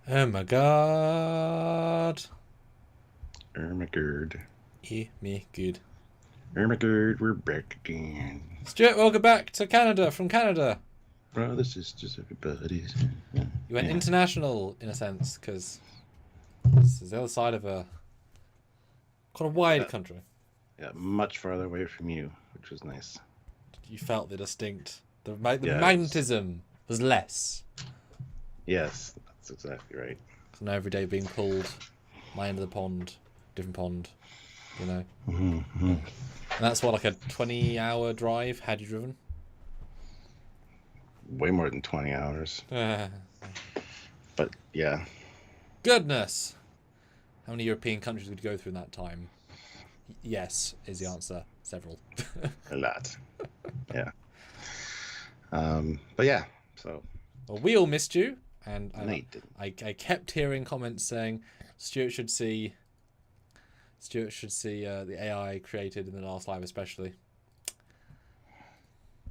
Oh my god. Ermagerd. Me good. Ermagerd, we're back again. Stuart, welcome back to Canada from Canada. Brothers, sisters, everybody's. You went international in a sense because this is the other side of a quite a wide country. Yeah, much farther away from you, which was nice. You felt the distinct, the magnetism was less. Yes, that's exactly right. So now every day being pulled, my end of the pond, different pond, you know. Mm-hmm. And that's what, like a 20-hour drive had you driven? Way more than 20 hours. But yeah. Goodness! How many European countries would you go through in that time? Yes, is the answer. Several. A lot. Yeah. But yeah, so. Well, we all missed you, and I kept hearing comments saying Stuart should see the AI created in the last live, especially.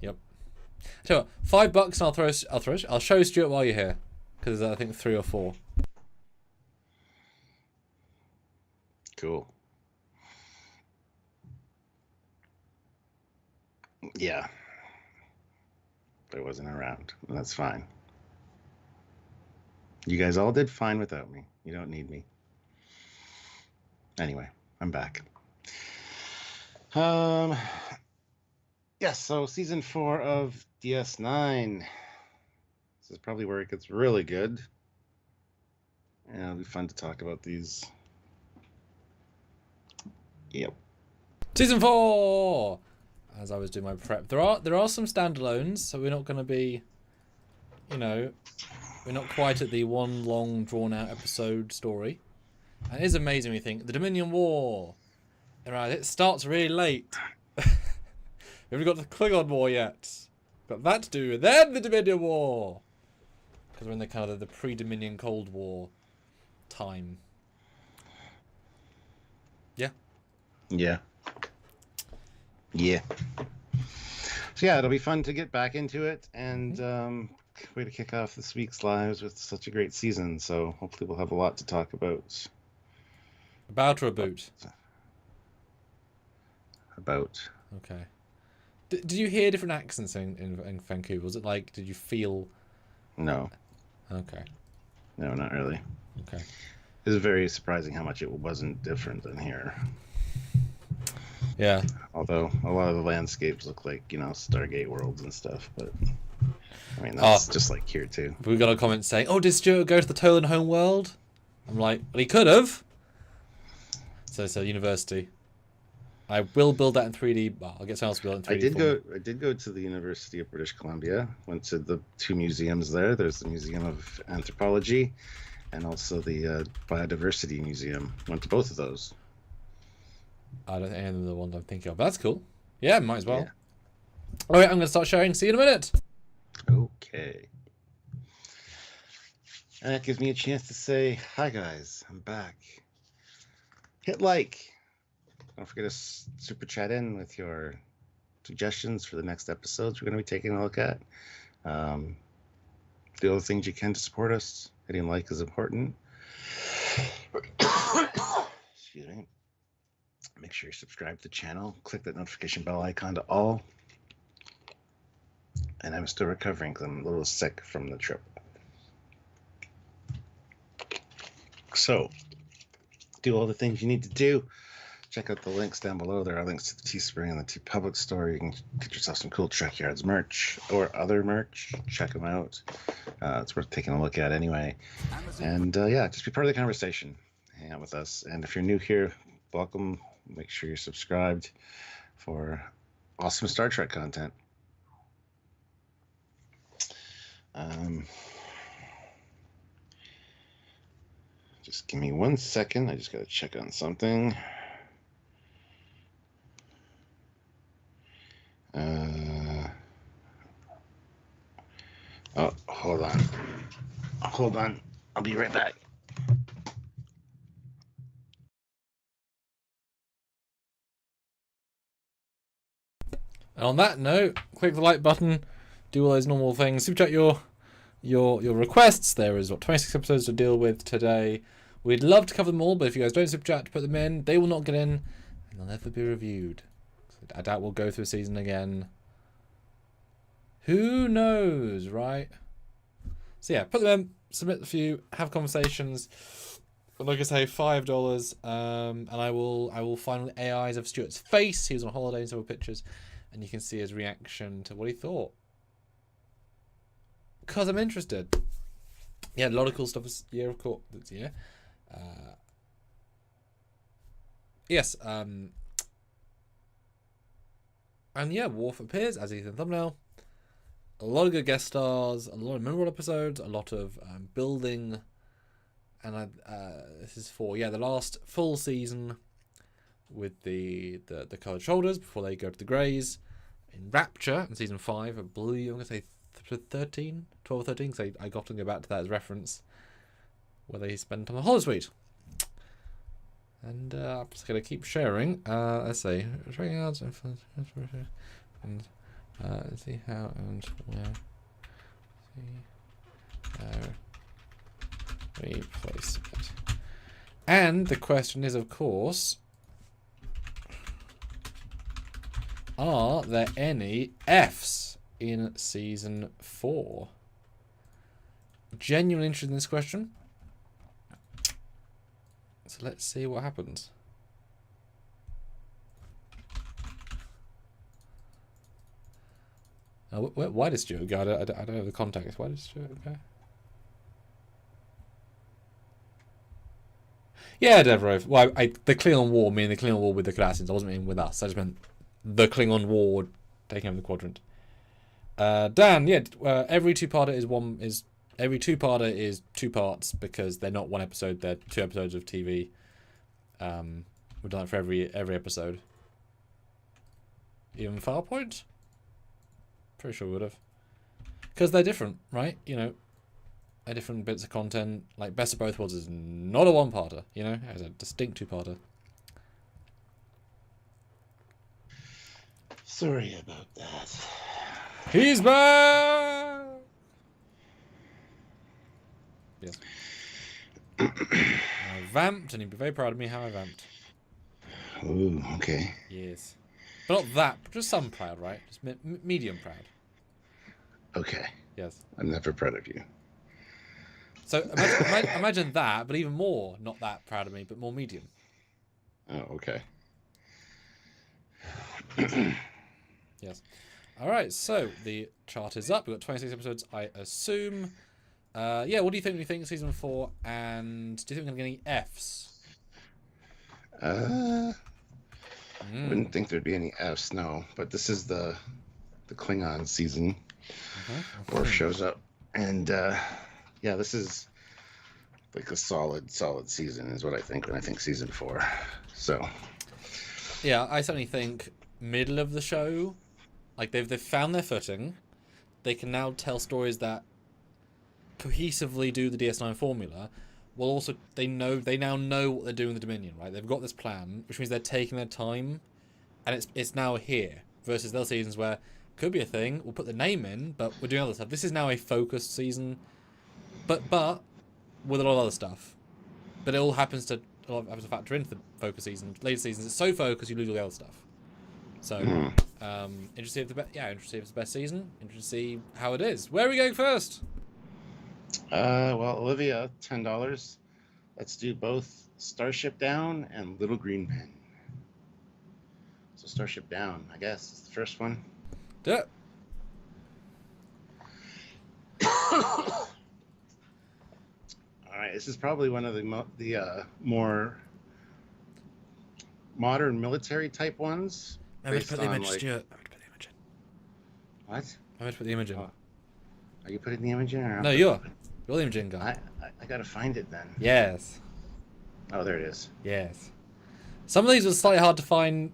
Yep. So $5 and I'll show Stuart while you're here, because I think 3 or 4. Cool. Yeah. But I wasn't around, and that's fine. You guys all did fine without me. You don't need me. Anyway, I'm back. Yeah, so season 4 of DS9. This is probably where it gets really good. Yeah, it'll be fun to talk about these. Yep. Season 4. As I was doing my prep, there are some standalones, so we're not going to be, we're not quite at the one long drawn out episode story. And it is amazing when you think the Dominion War. Right, it starts really late. We haven't got the Klingon War yet. Got that to do, and then the Dominion War. Because we're in the kind of the pre-Dominion Cold War time. Yeah. Yeah. Yeah. So yeah, it'll be fun to get back into it, and way to kick off this week's lives with such a great season. So hopefully we'll have a lot to talk about. About or about? About. Okay. Did you hear different accents in Vancouver? Was it like, did you feel... No. Okay. No, not really. Okay. It was very surprising how much it wasn't different than here. Yeah. Although a lot of the landscapes look like, Stargate worlds and stuff, but I mean, that's just like here too. We got a comment saying, "Oh, did Stuart go to the Tolan home world?" I'm like, well, he could have. So university. I will build that in 3D. Well, I'll get someone else to build it in 3D. I did go to the University of British Columbia. Went to the 2 museums there. There's the Museum of Anthropology and also the Biodiversity Museum. Went to both of those. I don't think any of them are the ones I'm thinking of. But that's cool. Yeah, might as well. Yeah. All right, I'm going to start sharing. See you in a minute. Okay. And that gives me a chance to say, hi guys, I'm back. Hit like. Don't forget to super chat in with your suggestions for the next episodes we're going to be taking a look at. The other things you can to support us. Hitting like is important. Excuse me. Make sure you subscribe to the channel. Click that notification bell icon to all. And I'm still recovering because I'm a little sick from the trip. So, do all the things you need to do. Check out the links down below. There are links to the Teespring and the TeePublic store. You can get yourself some cool Trekyards merch or other merch. Check them out. It's worth taking a look at anyway. And yeah, just be part of the conversation. Hang out with us. And if you're new here, welcome. Make sure you're subscribed for awesome Star Trek content. Just give me 1 second. I just got to check on something. Oh, hold on. Hold on. I'll be right back. And on that note, click the like button, do all those normal things, super chat your your requests. There is 26 episodes to deal with today. We'd love to cover them all, but if you guys don't super chat to put them in, they will not get in, and they'll never be reviewed. I doubt we'll go through a season again. Who knows, right? So yeah, put them in, submit a few, have conversations. But like I say, $5, and I will find AIs of Stuart's face. He was on holiday in several pictures, and you can see his reaction to what he thought. Because I'm interested. Yeah, a lot of cool stuff this year, of course. This year. Yes. And yeah, Worf appears as Ethan thumbnail. A lot of good guest stars, a lot of memorable episodes, a lot of building. And this is for the last full season with the coloured shoulders before they go to the greys. In Rapture in season 5, I believe I'm gonna say 13, 12 or 13, because I got to go back to that as reference, where they spend time on the holosuite. And I'm just gonna keep sharing. Let's see, Trekyards and let's see how and where. Replace it. And the question is, of course, are there any Fs in season 4? Genuinely interested in this question. So let's see what happens. Why does Stuart go? I don't know the context. Why does Stuart go? Yeah, Deverov. Well, the Klingon War, meaning the Klingon War with the Kahlessians. I wasn't meaning with us. I just meant the Klingon War taking over the quadrant. Dan, yeah, every two-parter is 2 parts because they're not one episode. They're 2 episodes of TV. We've done it for every episode. Even Farpoint? Pretty sure we would have. Because they're different, right? You know. Different bits of content. Like Best of Both Worlds is not a 1-parter, you know, it's a distinct 2-parter. Sorry about that. He's back. Yes. I vamped, and he'd be very proud of me how I vamped. Ooh, okay. Yes, but not that. Just some proud, right? Just medium proud. Okay. Yes. I'm never proud of you. So imagine that, but even more not that proud of me, but more medium. Oh, okay. Yes. All right, so the chart is up. We've got 26 episodes, I assume. Yeah, what do you think? Do you think season 4? And do you think we're going to get any Fs? Wouldn't think there'd be any Fs, no. But this is the Klingon season. Worf shows up, and yeah, this is like a solid season is what I think when I think season 4. So yeah, I certainly think middle of the show, like they've found their footing. They can now tell stories that cohesively do the DS9 formula. Well, also they now know what they're doing with the Dominion, right? They've got this plan, which means they're taking their time, and it's now here. Versus the other seasons where it could be a thing, we'll put the name in, but we're doing other stuff. This is now a focused season. But with a lot of other stuff, but it all happens to factor into the focus season. Later seasons, it's so focused you lose all the other stuff. So, interested if interested if it's the best season. Interested to see how it is. Where are we going first? Well, Olivia, $10. Let's do both Starship Down and Little Green Men. So Starship Down, I guess, is the first one. Do it. All right, this is probably one of the more modern military type ones. I'm going to put the image, Stuart. I'm going to put the image in. What? I'm going to put the image in. Are you putting the image in? Or no, you're the image in guy. I got to find it then. Yes. Oh, there it is. Yes. Some of these are slightly hard to find.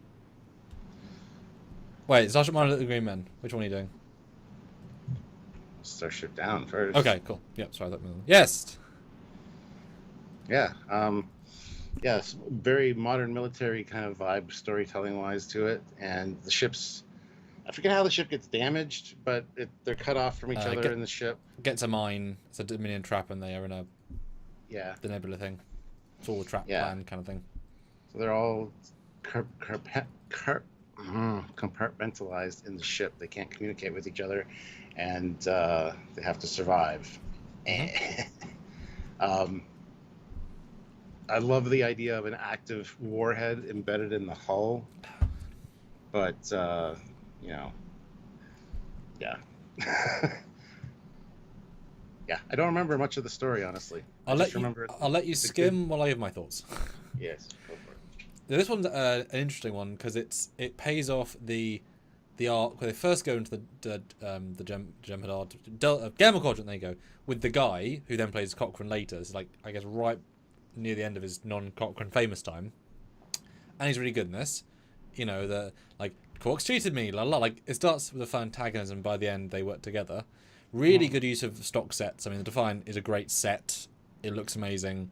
Wait, Starship Down and the Green Men. Which one are you doing? Starship Down first. Okay, cool. Yep, sorry, that was... Yes. Yeah. Yes, very modern military kind of vibe, storytelling wise to it, and the ships I forget how the ship gets damaged, but they're cut off from each other in the ship. Gets a mine. It's a Dominion trap, and they are in the nebula thing. It's all the trap plan kind of thing. So they're all compartmentalized in the ship. They can't communicate with each other, and they have to survive. I love the idea of an active warhead embedded in the hull, but yeah. Yeah, I don't remember much of the story, honestly. I'll let you skim while I have my thoughts. Yes, go for it. This one's an interesting one because it pays off the arc where they first go into the Gamma Quadrant. There you go, with the guy who then plays Cochrane later. It's like, I guess, right near the end of his non-Cochrane famous time, and he's really good in this. You know, the like, Quark's cheated me, la la. Like, it starts with a fun antagonism. By the end, they work together. Really good use of stock sets. I mean, the Defiant is a great set. It looks amazing.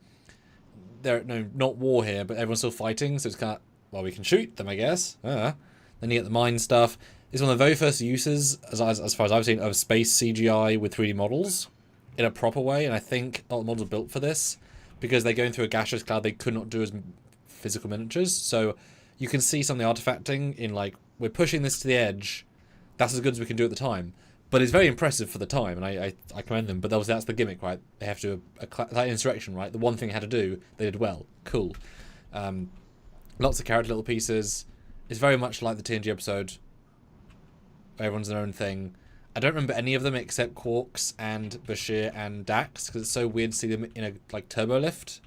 Not war here, but everyone's still fighting, so it's kind of, well, we can shoot them, I guess. Then you get the mine stuff. It's one of the very first uses, as far as I've seen, of space CGI with 3D models in a proper way, and I think all the models are built for this because they're going through a gaseous cloud they could not do as physical miniatures. So you can see some of the artifacting in, like, we're pushing this to the edge. That's as good as we can do at the time. But it's very impressive for the time, and I commend them. But obviously that's the gimmick, right? They have to do that insurrection, right? The one thing they had to do, they did well. Cool. Lots of character little pieces. It's very much like the TNG episode. Everyone's their own thing. I don't remember any of them except Quarks and Bashir and Dax, because it's so weird to see them in a like turbo lift.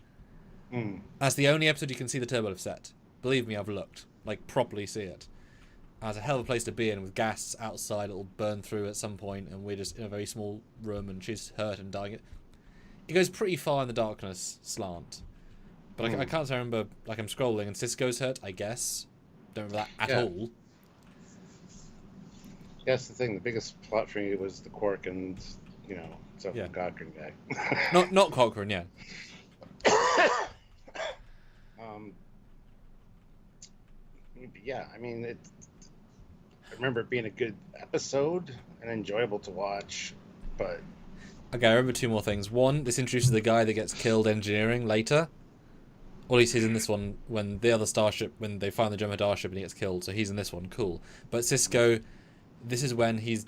That's the only episode you can see the turbo lift set. Believe me, I've looked. Like, properly see it. It's a hell of a place to be in, with gas outside. It'll burn through at some point, and we're just in a very small room, and she's hurt and dying. It goes pretty far in the darkness slant. But I can't remember, like, I'm scrolling, and Sisko's hurt, I guess. Don't remember that at all. Yeah, that's the thing. The biggest plot for me was the Quark and, Cochrane guy. not Cochrane, yeah. Yeah, I mean, I remember it being a good episode and enjoyable to watch, but... Okay, I remember two more things. One, this introduces the guy that gets killed engineering later. Or at least he's in this one when the other starship, when they find the Jem'Hadar ship and he gets killed, so he's in this one, cool. But Sisko, this is when he's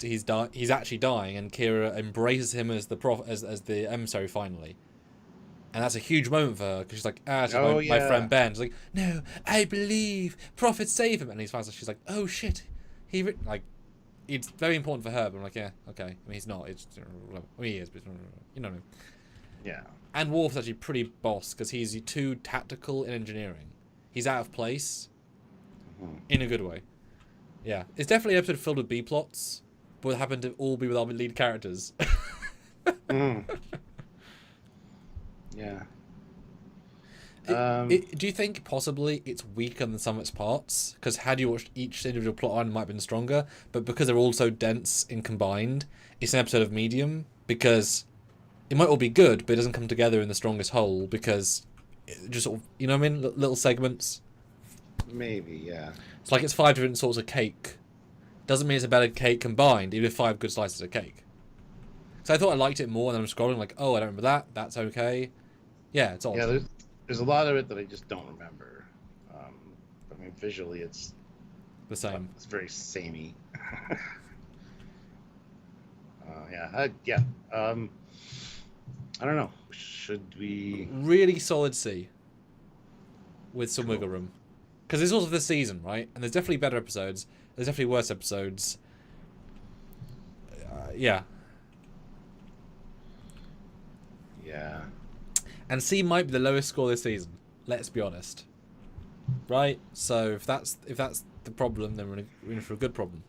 actually dying, and Kira embraces him as the emissary finally. And that's a huge moment for her, because she's like, my friend Ben. She's like, no, I believe, Prophet save him. And she's like, oh shit. It's very important for her, but I'm like, yeah, okay. I mean, he's not. He is, but you know what I mean. Yeah. And Worf's actually pretty boss, because he's too tactical in engineering. He's out of place, in a good way. Yeah. It's definitely an episode filled with B-plots, but it happened to all be with our lead characters. Yeah. Do you think possibly it's weaker than some of its parts? Because had you watched each individual plot line, it might have been stronger. But because they're all so dense and combined, it's an episode of medium. Because it might all be good, but it doesn't come together in the strongest whole. Because it just sort of, you know what I mean? Little segments. Maybe, yeah. It's like it's 5 different sorts of cake. Doesn't mean it's a better cake combined, even if 5 good slices of cake. So I thought I liked it more, and then I'm scrolling like, oh, I don't remember that. That's okay. Yeah, it's odd. Yeah, there's a lot of it that I just don't remember. I mean, visually, it's the same. It's very samey. Yeah. I don't know. Should we? Really solid C. With some wiggle room, because it's also this season, right? And there's definitely better episodes. There's definitely worse episodes. Yeah. Yeah. And C might be the lowest score this season. Let's be honest. Right? So if that's the problem, then we're in for a good problem.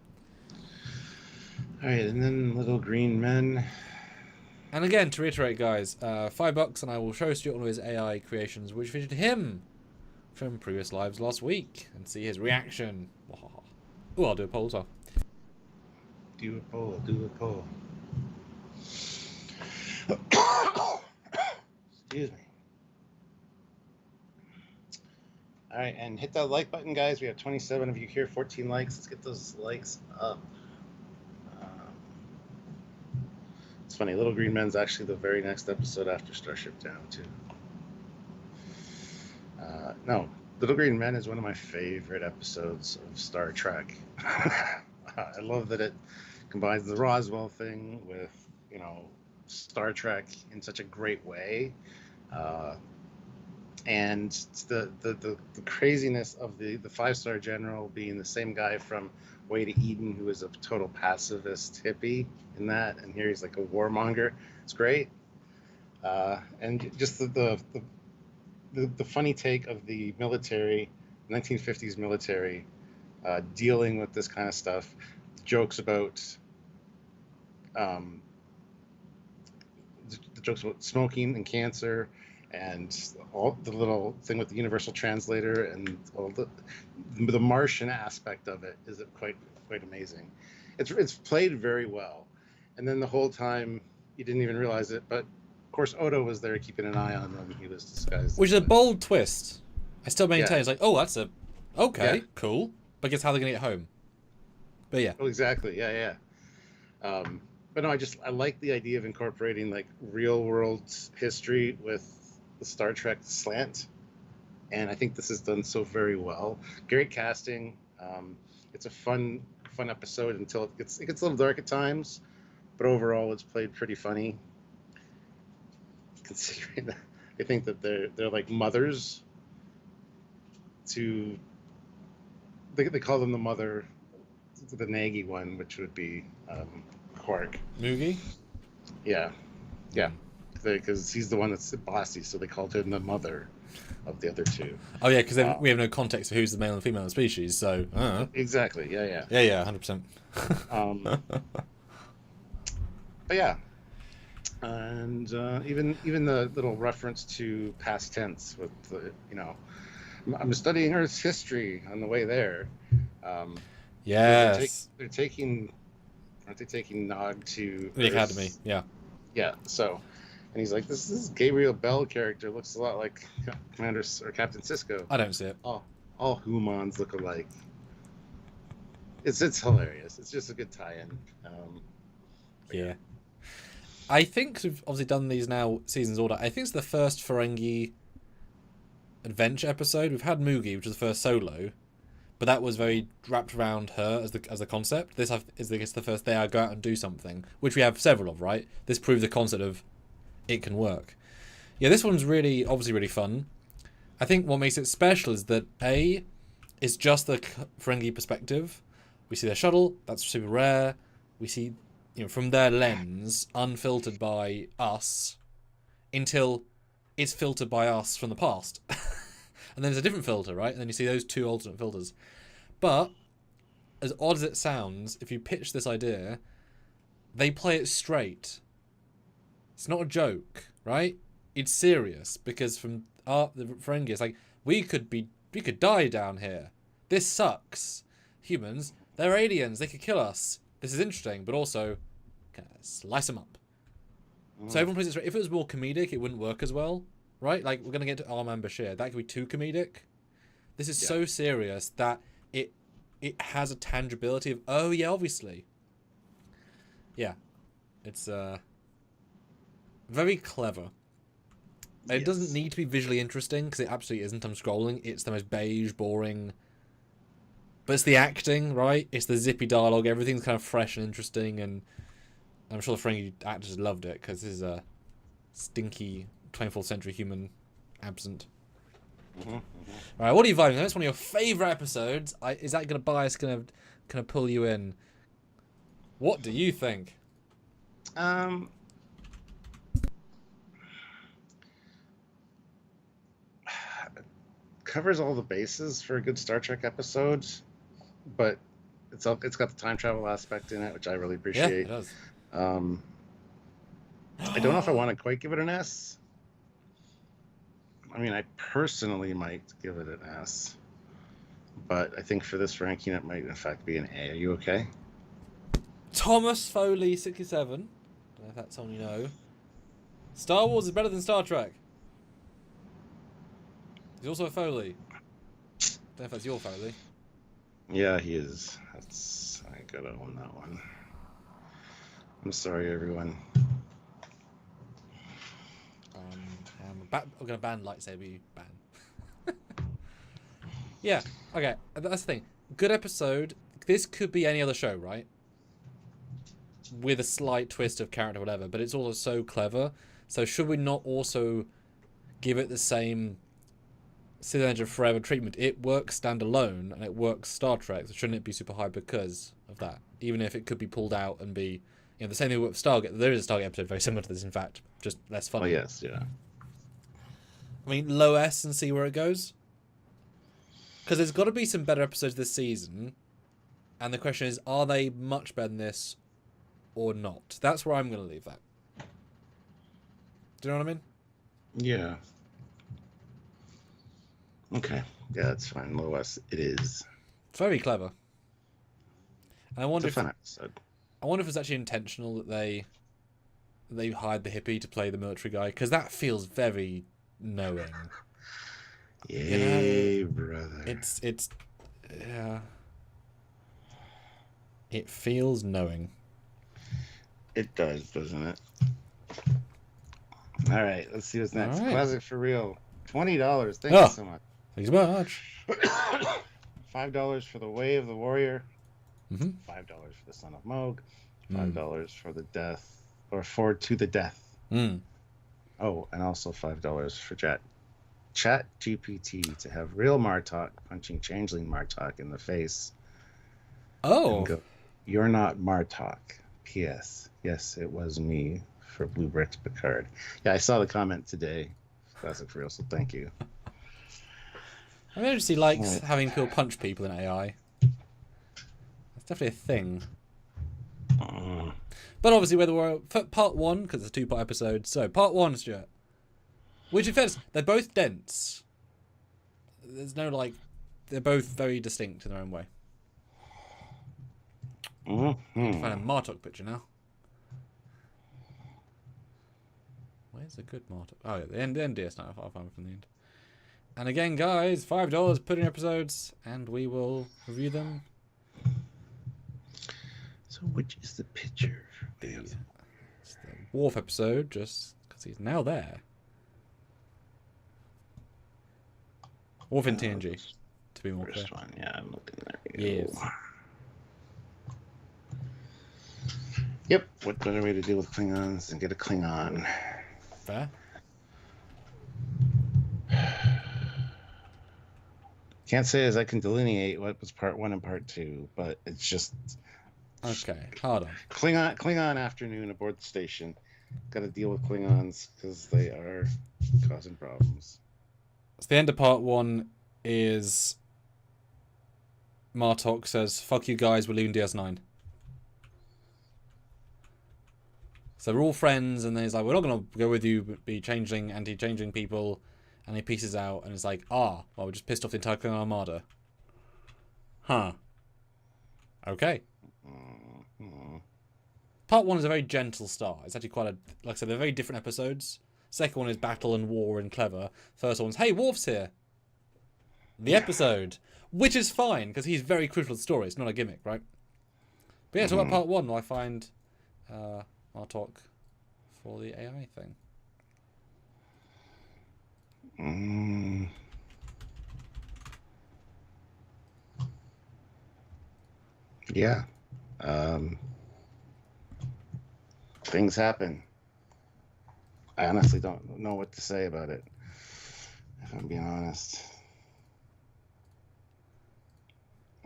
All right, and then Little Green Men. And again, to reiterate, guys, $5 and I will show Stuart one of his AI creations, which featured him from previous lives last week, and see his reaction. Oh, I'll do a poll as well. Do a poll. Excuse me. All All right, and hit that like button, guys. We have 27 of you here, 14 likes. Let's get those likes up. It's funny, Little Green Men's actually the very next episode after Starship Down, too. No, Little Green Men is one of my favorite episodes of Star Trek. I love that it combines the Roswell thing with, Star Trek in such a great way. And the craziness of the 5-star general being the same guy from Way to Eden, who was a total pacifist hippie in that, and here he's like a warmonger. It's great. And just the funny take of the military, 1950s military, dealing with this kind of stuff, jokes about smoking and cancer, and all the little thing with the universal translator, and all the Martian aspect of it is quite amazing. It's played very well, and then the whole time you didn't even realize it, but of course Odo was there keeping an eye on when he was disguised. Which is a bold twist. I still maintain it's like, oh, that's cool. But guess how they're gonna get home? But yeah. Oh, exactly. Yeah. But no, I like the idea of incorporating like real world history with the Star Trek slant, and I think this is done so very well. Great casting. It's a fun episode until it gets a little dark at times, but overall it's played pretty funny. Considering that I think that they're like mothers to. They call them the mother, the Nagy one, which would be Quark. Mogh? Yeah. Because he's the one that's bossy, so they called him the mother of the other two. Oh yeah, because we have no context for who's the male and female of the species, so... Exactly, yeah. Yeah, 100%. But yeah. And even the little reference to past tense with the, I'm studying Earth's history on the way there. Yes. Aren't they taking Nog to the Academy? Yeah. Yeah. So, and he's like, this is Gabriel Bell character looks a lot like Commander or Captain Sisko. I don't see it. All humans look alike. It's hilarious. It's just a good tie-in. Yeah. I think we've obviously done these now seasons order. I think it's the first Ferengi adventure episode. We've had Mogh, which was the first solo, but that was very wrapped around her as the concept. This is the first they go out and do something, which we have several of, right? This proves the concept of it can work. Yeah, this one's obviously really fun. I think what makes it special is that it's just the Ferengi perspective. We see their shuttle, that's super rare. We see, from their lens, unfiltered by us, until it's filtered by us from the past. And then there's a different filter, right? And then you see those two alternate filters. But, as odd as it sounds, if you pitch this idea, they play it straight. It's not a joke, right? It's serious, because from the Ferengi, it's like, we could die down here. This sucks. Humans, they're aliens, they could kill us. This is interesting, but also, slice them up. So everyone plays it straight. If it was more comedic, it wouldn't work as well, right? Like, we're going to get to Man Bashir. That could be too comedic. This is so serious that it has a tangibility of, oh, yeah, obviously. Yeah. It's very clever. It doesn't need to be visually interesting, because it absolutely isn't. I'm scrolling. It's the most beige, boring... But it's the acting, right? It's the zippy dialogue. Everything's kind of fresh and interesting, and I'm sure the Ferengi actors loved it, because this is a stinky 24th century human absent. Alright, what are you vibing? That's one of your favourite episodes. Is that bias going to pull you in? What do you think? Covers all the bases for a good Star Trek episode, but it's got the time travel aspect in it, which I really appreciate. Yeah, it does. I don't know if I want to quite give it an S. I mean, I personally might give it an S, but I think for this ranking, it might in fact be an A. Are you okay? Thomas Foley 67. Don't know if that's someone you know. Star Wars is better than Star Trek. He's also a Foley. if that's your Foley. Yeah, he is. I gotta own that one. I'm sorry, everyone. I'm gonna ban lightsaber ban. Yeah, okay, that's the thing. Good episode. This could be any other show, right? With a slight twist of character or whatever, but it's also so clever. So should we not also give it the same Citizen Edge of Forever treatment? It works standalone, and it works Star Trek, so shouldn't it be super high because of that? Even if it could be pulled out and be, the same thing with Stargate. There is a Stargate episode very similar to this, in fact, just less funny. Oh, yes, yeah. I mean, low S and see where it goes. Because there's got to be some better episodes this season. And the question is, are they much better than this or not? That's where I'm going to leave that. Do you know what I mean? Yeah. Okay. Yeah, that's fine. Low S, it is. It's very clever. And I wonder It's a fun episode. I wonder if it's actually intentional that they hired the hippie to play the military guy, because that feels very knowing. Yay, brother. It's yeah. It feels knowing. It does, doesn't it? All right, let's see what's next. Right. Classic for real. $20. Thank you so much. Thanks so much. $5 for the Way of the Warrior. Mm-hmm. $5 for the Son of Mogh. $5 for the Death, or for To the Death. Mm. Oh, and also $5 for Chat GPT to have real Martok punching changeling Martok in the face. Oh. Go, "You're not Martok. P.S. Yes, it was me," for Blue Bricks Picard. Yeah, I saw the comment today. Classic for real, so thank you. I mean, he likes having people punch people in AI. That's definitely a thing. But obviously, whether we're part one, because it's a 2-part episode. So part one, Stuart. Which, in fairness, they're both dense. There's no they're both very distinct in their own way. Mm-hmm. Find a Martok picture now. Where's a good Martok? Oh yeah, the NDS now. I'll find it from the end. And again, guys, $5 put in episodes, and we will review them. So, which is the picture? It's the Worf episode, just because he's now there. Worf in TNG, to be more clear. First one, yeah, I'm looking there. Yes. Yep. What better way to deal with Klingons than get a Klingon? Fair. Can't say as I can delineate what was part 1 and part 2, but it's just Okay, hold on. Klingon afternoon aboard the station. Got to deal with Klingons because they are causing problems. So the end of part 1 is Martok says, "Fuck you guys, we're leaving DS9." So we're all friends, and then he's like, "We're not going to go with you, but be anti-changing people." And he pieces out, and it's like, well, we're just pissed off the entire Klingon Armada. Huh. Okay. Part 1 is a very gentle start. It's actually like I said, they're very different episodes. Second one is battle and war and clever. First one's, hey, Worf's here. The episode. Which is fine, because he's very crucial to the story. It's not a gimmick, right? But yeah, talk about part 1, I find Martok for the AI thing. Yeah. Things happen. I honestly don't know what to say about it, if I'm being honest.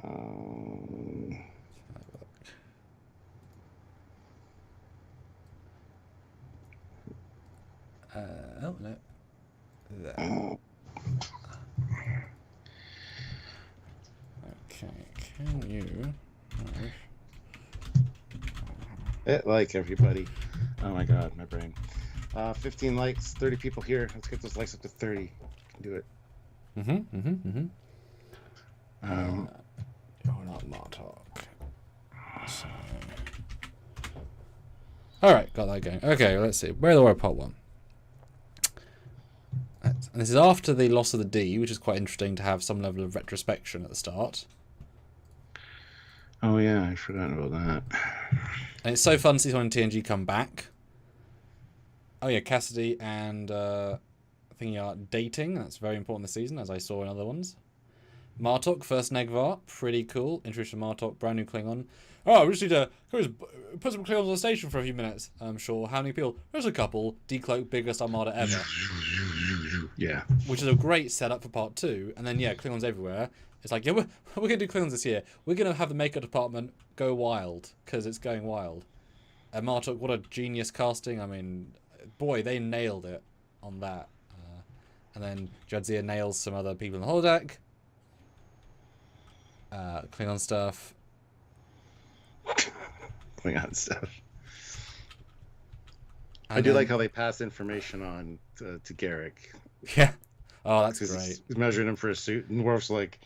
Oh, no. There. Okay, can you... Like everybody. Oh my god, my brain. 15 likes, 30 people here. Let's get those likes up to 30. Can do it. You're not Martok. So... Alright, got that going. Okay, let's see. Where are we part 1? Let's And this is after the loss of the D, which is quite interesting to have some level of retrospection at the start. Oh yeah, I forgot about that. And it's so fun to see someone in TNG come back. Oh yeah, Cassidy and Thingy are dating. That's very important this season, as I saw in other ones. Martok, first Negvar, pretty cool. Introduction to Martok, brand new Klingon. Oh, we just need to put some Klingons on the station for a few minutes. I'm sure. How many people? There's a couple. Decloak, biggest armada ever. Yeah. Which is a great setup for part 2. And then, yeah, Klingons everywhere. It's like, yeah, we're going to do Klingons this year. We're going to have the makeup department go wild, because it's going wild. And Martok, what a genius casting. I mean, boy, they nailed it on that. And then Jadzia nails some other people in the holodeck. Klingon stuff. Klingon stuff. I do like how they pass information on to Garrick. Yeah. Oh, that's great. He's measuring him for a suit, and Worf's like,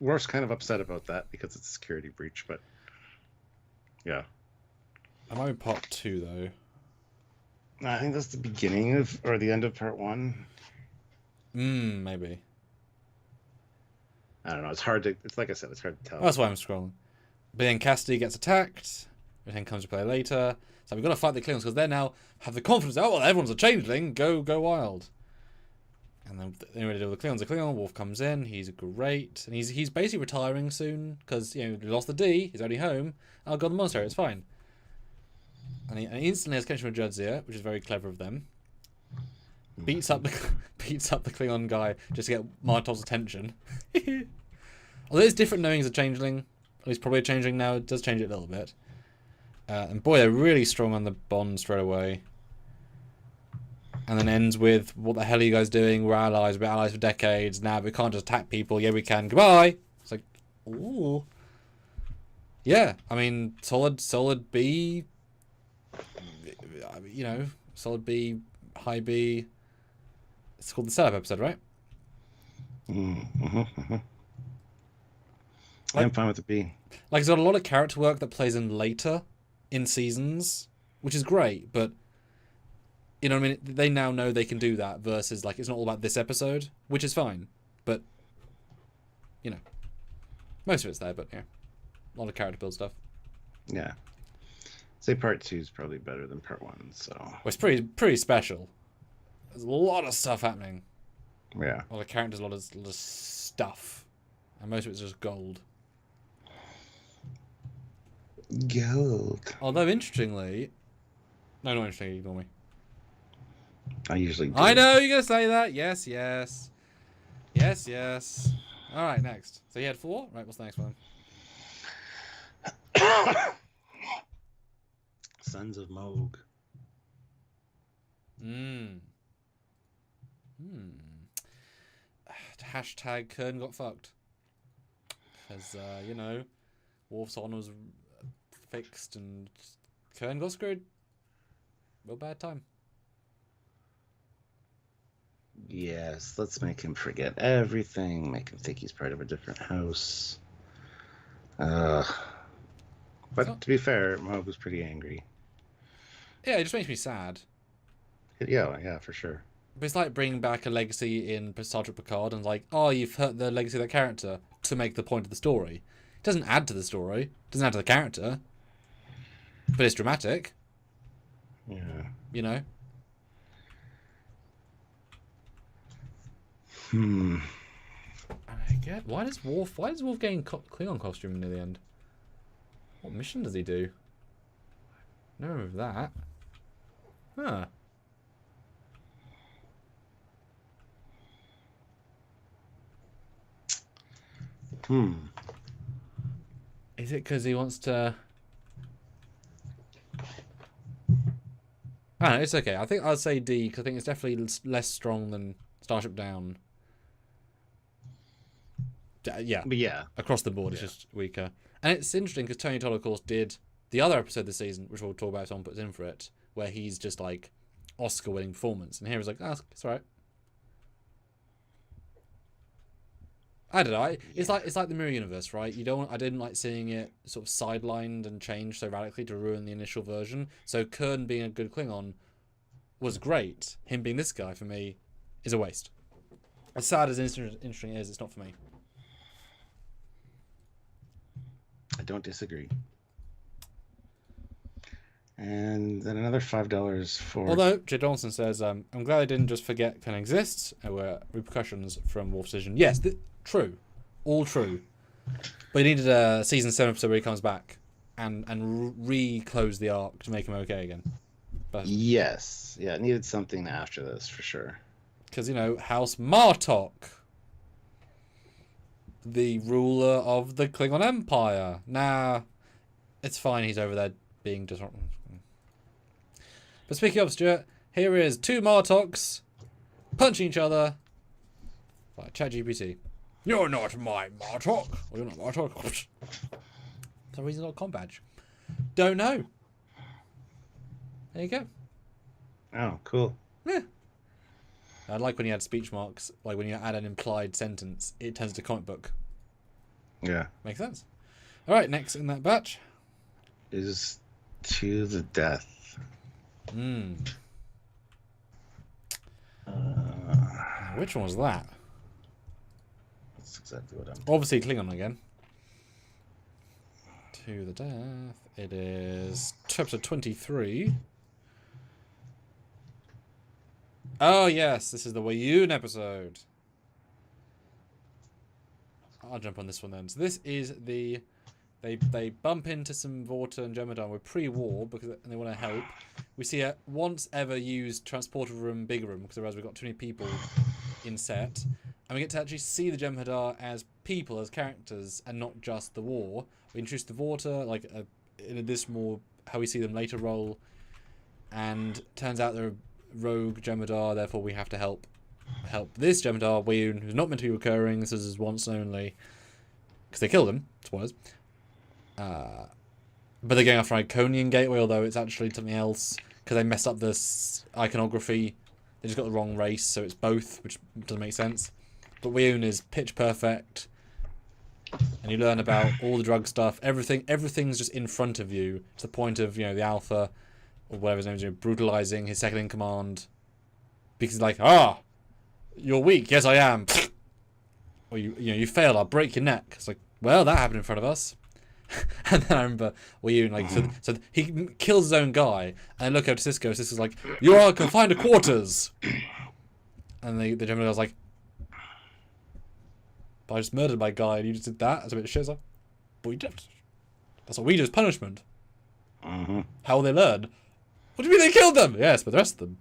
Worf's kind of upset about that because it's a security breach, but yeah. I might be part 2 though. I think that's the beginning of, or the end of part 1. Maybe. I don't know. It's hard to. It's like I said. It's hard to tell. That's why I'm scrolling. But then Cassidy gets attacked. Everything comes to play later. So we've got to fight the Klingons because they now have the confidence. Oh well, everyone's a changeling. Go wild. And then the only way to deal with the Klingons, Worf comes in. He's great, and he's basically retiring soon because he lost the D. He's only home. Oh god, the monastery. It's fine. And he instantly has connection with Jadzia, which is very clever of them. Beats up the Klingon guy just to get Martov's attention. Although it's different knowing he's a changeling. At least probably a changeling now. It does change it a little bit. And boy, they're really strong on the bond straight away. And then ends with, what the hell are you guys doing? We're allies. We've been allies for decades. Now we can't just attack people. Yeah, we can. Goodbye. It's like, ooh. Yeah, I mean, solid B. Solid B, high B. It's called the setup episode, right? I'm fine with the B. Like, it's got a lot of character work that plays in later in seasons, which is great, but you know what I mean? They now know they can do that versus, like, it's not all about this episode, which is fine, but most of it's there, but yeah, a lot of character build stuff. Yeah. Say part 2 is probably better than part 1, so. Well, it's pretty special. There's a lot of stuff happening. Yeah. A lot of characters, a lot of stuff. And most of it's just gold. Gold. Although, interestingly... No, not interestingly, ignore me. I usually do. I know you're going to say that. Yes. Alright, next. So you had 4? Right, what's the next one? Sons of Mogh. Hashtag Kern got fucked. Because, Worf's honor was fixed and Kern got screwed. Real bad time. Yes, let's make him forget everything. Make him think he's part of a different house. But to be fair, Mogh was pretty angry. Yeah, it just makes me sad. Yeah, for sure. But it's like bringing back a legacy in Star Trek Picard and like, oh, you've hurt the legacy of that character to make the point of the story. It doesn't add to the story. It doesn't add to the character. But it's dramatic. Yeah. You know? I get, why does Worf gain Klingon costume near the end? What mission does he do? No of that. Huh. Is it because he wants to... I don't know, it's okay. I think I'd say D, because I think it's definitely less strong than Starship Down. Yeah. But yeah. Across the board, it's just weaker. And it's interesting, because Tony Todd, of course, did the other episode this season, which we'll talk about if someone puts in for it, where he's just like Oscar-winning performance. And here he's like, oh, it's alright. I don't know. It's like the Mirror Universe, right? I didn't like seeing it sort of sidelined and changed so radically to ruin the initial version. So Kern being a good Klingon was great. Him being this guy, for me, is a waste. As sad as interesting it is, it's not for me. I don't disagree. And then another $5 for... Although, Jay Donaldson says, I'm glad I didn't just forget Clan exists. There were repercussions from Wolf's decision. Yes, true. All true. But he needed a season 7 episode where he comes back and re-close the arc to make him okay again. But, yes. Yeah, it needed something after this, for sure. Because, House Martok. The ruler of the Klingon Empire. Nah, it's fine. He's over there being disruptive. But speaking of, Stuart, here is 2 Martoks punching each other like ChatGPT. You're not my Martok. Or you're not Martok. For some reason, got a com badge. Don't know. There you go. Oh, cool. Yeah. I like when you add speech marks, like when you add an implied sentence, it turns into comic book. Yeah. Makes sense. All right, next in that batch is To the Death. Which one was that? That's exactly what I'm... Obviously Klingon again. To the Death. It is episode 23. Oh yes, this is the Wayun episode. I'll jump on this one then. So this is the... They bump into some Vorta and Jemadon. We're pre-war because and they want to help. We see a once ever used transporter room, big room, because otherwise we've got too many people in set. And we get to actually see the Jem'Hadar as people, as characters, and not just the war. We introduce the Vorta, like in this more how we see them later role. And turns out they're a rogue Jem'Hadar, therefore we have to help this Jem'Hadar, Wayun, who's not meant to be recurring. This is once only. Because they killed him, spoilers. But they're going after Iconian Gateway, although it's actually something else because they messed up this iconography. They just got the wrong race, so it's both, which doesn't make sense. But Wayun is pitch perfect, and you learn about all the drug stuff. Everything's just in front of you to the point of the Alpha or whatever his name is, brutalizing his second in command because he's like, you're weak. Yes, I am. Or you failed. I'll break your neck. It's like, well, that happened in front of us. And then I remember so he kills his own guy, and I look over to Cisco. Cisco's like, "You are confined to quarters." And the general was like, "But I just murdered my guy, and you just did that." That's a bit shit. Like, but we did. That's what we do as punishment. How will they learn? What do you mean they killed them? Yes, but the rest of them.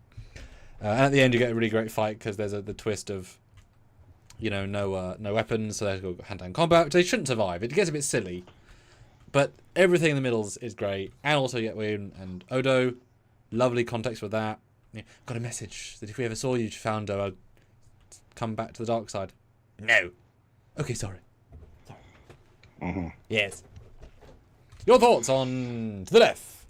And at the end, you get a really great fight because there's the twist of, no weapons, so they have to go hand-to-hand combat, which they shouldn't survive. It gets a bit silly. But everything in the middle is great. And also you get Wayun and Odo. Lovely context with that. Got a message that if we ever saw you, Founder, I'd come back to the dark side. No. Okay, sorry. Yes. Your thoughts on To the Death?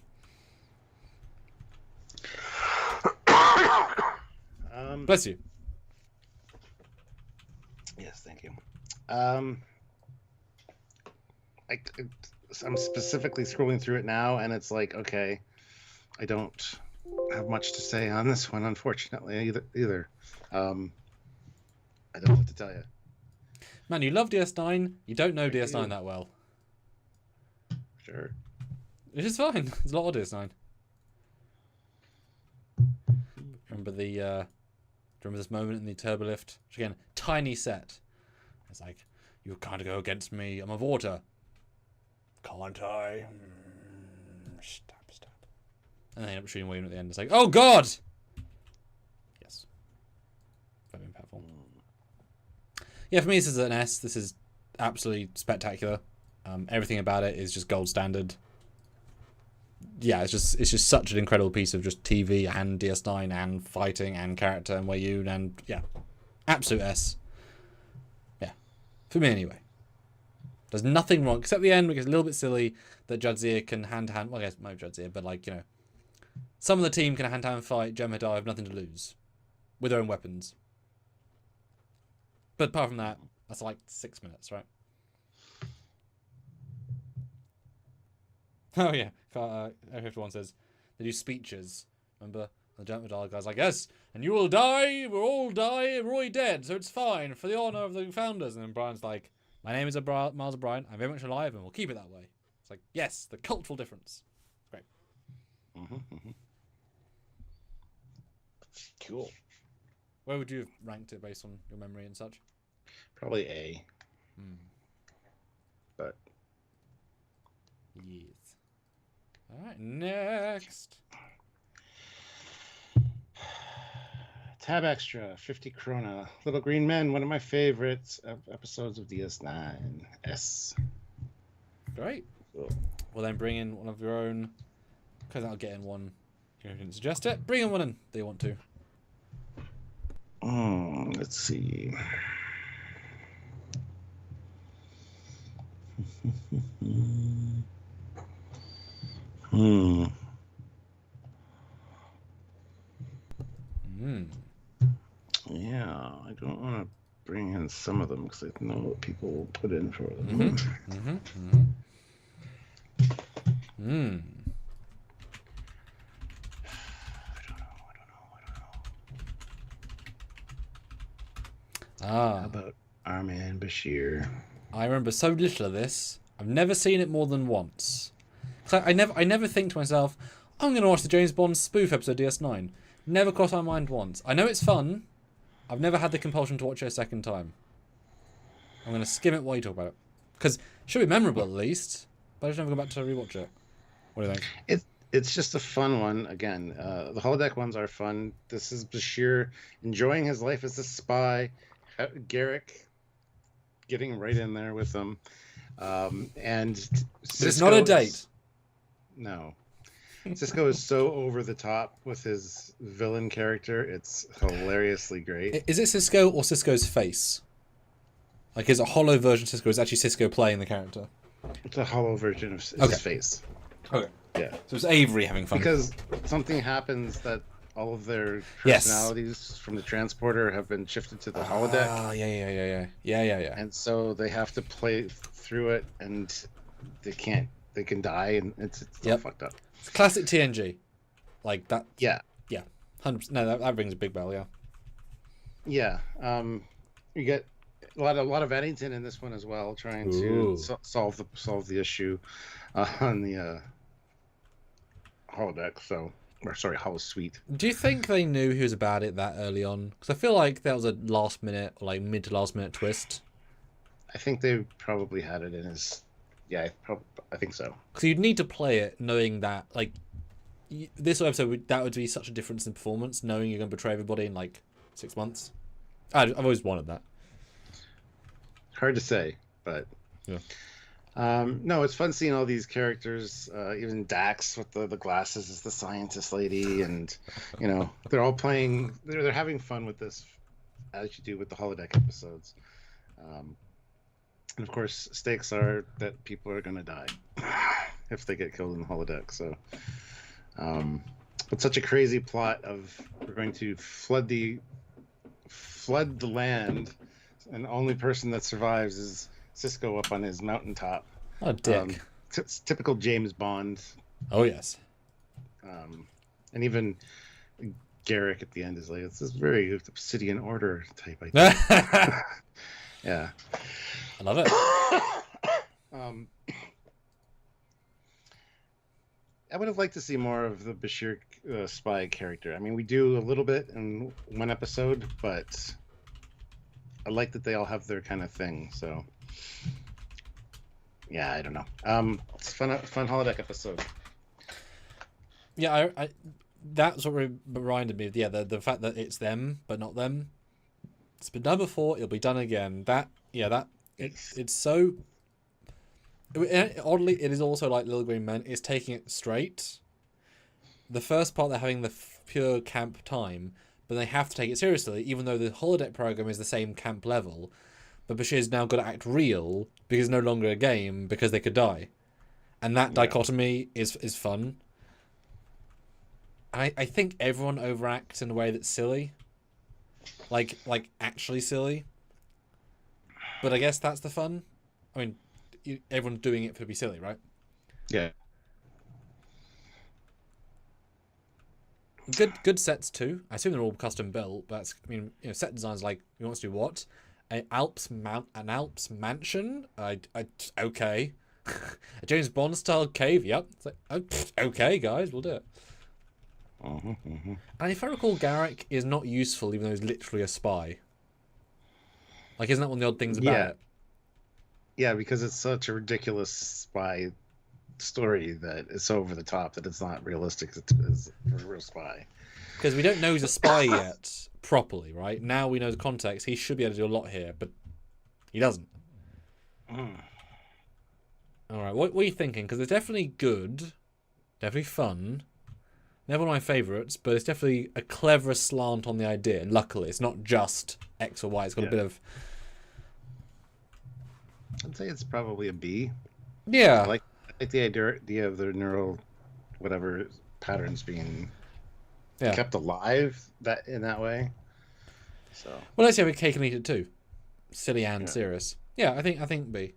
Bless you. Yes, thank you. I'm specifically scrolling through it now, and it's like, okay, I don't have much to say on this one, unfortunately, either. I don't know what to tell you. Man, you love DS9. You don't know DS9 that well. Sure. Which is fine. There's a lot of DS9. Remember this moment in the turbo lift? Which again, tiny set. It's like, you can't go against me. I'm a Vorta. Can't I? Stab. And they end up shooting Wayne at the end. It's like, oh God! Yes. Very impactful. Yeah, for me, this is an S. This is absolutely spectacular. Everything about it is just gold standard. Yeah, it's just such an incredible piece of just TV and DS9 and fighting and character and Wayun and yeah, absolute S. Yeah, for me anyway. There's nothing wrong except the end, which is a little bit silly that Jadzia can hand-to-hand. Well, I guess not Jadzia, but some of the team can hand-to-hand fight Jem'Hadar have nothing to lose with their own weapons. But apart from that, that's like 6 minutes, right? Oh yeah, F51 says they do speeches. Remember, The jump dial guy's like, yes, and you will die. We'll all die. We're already dead, so it's fine for the honor of the founders. And then Brian's like, my name is Miles O'Brien. I'm very much alive, and we'll keep it that way. It's like, yes, the cultural difference. Great. Cool. Where would you have ranked it based on your memory and such? Probably A. But yes. All right, next. Tab extra, 50 krona. Little Green Men, one of my favorites episodes of DS9. S. Great. Cool. Well, then bring in one of your own, because I'll get in one. You didn't suggest it. Bring in one in. They want to. Let's see. Yeah, I don't want to bring in some of them because I know what people will put in for them. I don't know. How about our Man Bashir? I remember so little of this. I've never seen it more than once. So I never think to myself, I'm going to watch the James Bond spoof episode DS9. Never crossed my mind once. I know it's fun. I've never had the compulsion to watch it a second time. I'm going to skim it while you talk about it. Because it should be memorable at least, but I just never go back to rewatch it. What do you think? It's just a fun one. Again, the holodeck ones are fun. This is Bashir enjoying his life as a spy. Garrick getting right in there with them. And it's not a date. No. Cisco is so over the top with his villain character. It's hilariously great. Is it Cisco or Cisco's face? Like, is it a hollow version of Cisco? Or is it actually Cisco playing the character? It's a hollow version of his face. Okay. Yeah. So it's Avery having fun. Because something happens that all of their personalities from the transporter have been shifted to the holodeck. Ah, yeah. And so they have to play through it, and they can die, and it's all fucked up. It's classic TNG. Like that. Yeah. 100%. No, that rings a big bell, yeah. Yeah. You get a lot of Eddington in this one as well, trying to solve the issue on the holodeck. Holo suite. Do you think they knew he was about it that early on? Because I feel like that was a last minute, or like mid to last minute twist. I think they probably had it in his. Yeah, I think so. Because you'd need to play it knowing that, like, this episode, that would be such a difference in performance, knowing you're going to betray everybody in, like, 6 months. I've always wanted that. Hard to say, but... Yeah. No, it's fun seeing all these characters, even Dax with the glasses as the scientist lady, and, you know, they're all playing... They're having fun with this, as you do with the holodeck episodes. And of course, stakes are that people are going to die if they get killed in the holodeck. So, it's such a crazy plot of we're going to flood the land, and the only person that survives is Cisco up on his mountaintop. Oh, dick! It's typical James Bond. Oh yes. And even Garrick at the end is like, it's this very obsidian order type idea. Yeah. I love it. I would have liked to see more of the Bashir spy character. I mean, we do a little bit in one episode, but I like that they all have their kind of thing. So, yeah, I don't know. It's fun holodeck episode. Yeah, I that's what reminded me of the fact that it's them but not them. It's been done before. It'll be done again. It's so. Oddly, it is also like Little Green Men. It's taking it straight. The first part, they're having the pure camp time, but they have to take it seriously, even though the holodeck program is the same camp level. But Bashir's now got to act real because it's no longer a game because they could die, and that dichotomy is fun. I think everyone overacts in a way that's silly. Like actually silly. But I guess that's the fun. I mean, everyone's doing it to be silly, right? Yeah. Good sets too. I assume they're all custom built, but that's, I mean, you know, set designs like he wants to do what? An Alps mansion? Okay. A James Bond style cave. Yep. It's like, okay, guys, we'll do it. And if I recall, Garrick is not useful, even though he's literally a spy. Like, isn't that one of the odd things about it? Yeah, because it's such a ridiculous spy story that it's so over the top that it's not realistic as a real spy. Because we don't know he's a spy yet, properly, right? Now we know the context. He should be able to do a lot here, but he doesn't. All right, what are you thinking? Because it's definitely good, definitely fun. Never one of my favourites, but it's definitely a clever slant on the idea. And luckily, it's not just X or Y. It's got a bit of... I'd say it's probably a B. Yeah. I like the idea of the neural whatever patterns being kept alive in that way. So well, let's have a cake and eat it too. Silly and serious. Yeah, I think B.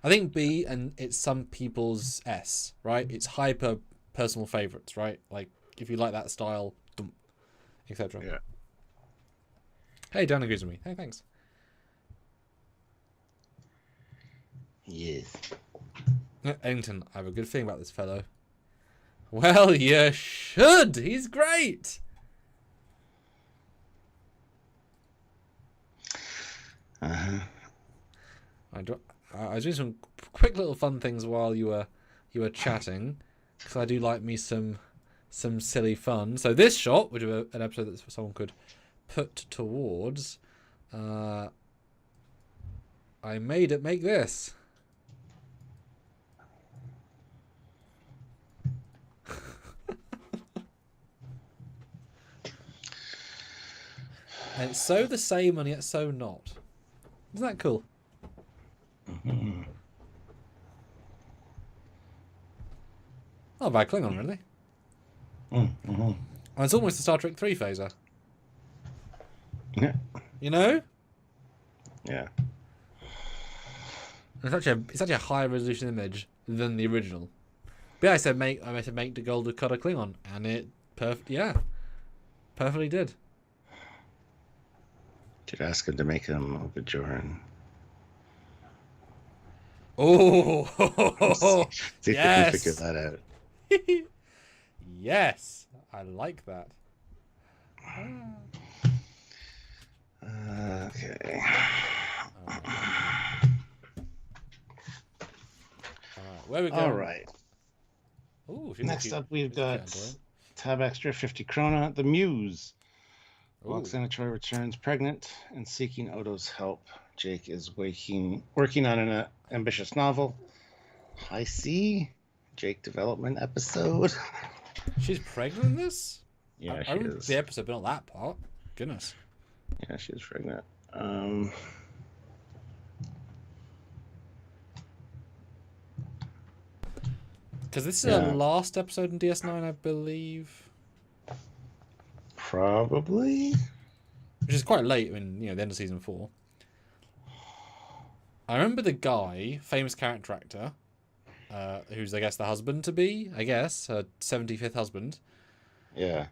I think B, and it's some people's S, right? It's hyper personal favorites, right? Like if you like that style, etc. Yeah. Hey, Dan agrees with me. Hey, thanks. Yes. Eddington, I have a good feeling about this fellow. Well, you should. He's great. I was doing some quick little fun things while you were chatting, because I do like me some silly fun. So this shot, which is an episode that someone could put towards, I made it make this. And it's so the same and yet so not. Isn't that cool? Oh, bad Klingon, really. And it's almost a Star Trek 3 phaser. Yeah. You know? Yeah. It's actually a higher resolution image than the original. But yeah, I said make the Golden Cutter Klingon, and it perfectly did. Should ask him to make him a Bajoran. Oh, See if yes. we can figure that out. Yes, I like that. Okay. Where we go? All right. Ooh, next up, we've got tab extra 50 krona. The Muse. Walks in, Troy returns pregnant and seeking Odo's help. Jake is working on an ambitious novel. High C. Jake development episode. She's pregnant in this? Yeah, she is. The episode, but not that part. Goodness. Yeah, she's pregnant. Because this is her last episode in DS9, I believe. Probably. Which is quite late in, the end of season 4. I remember the guy, famous character actor, who's, I guess, the husband to be, her 75th husband. Yeah.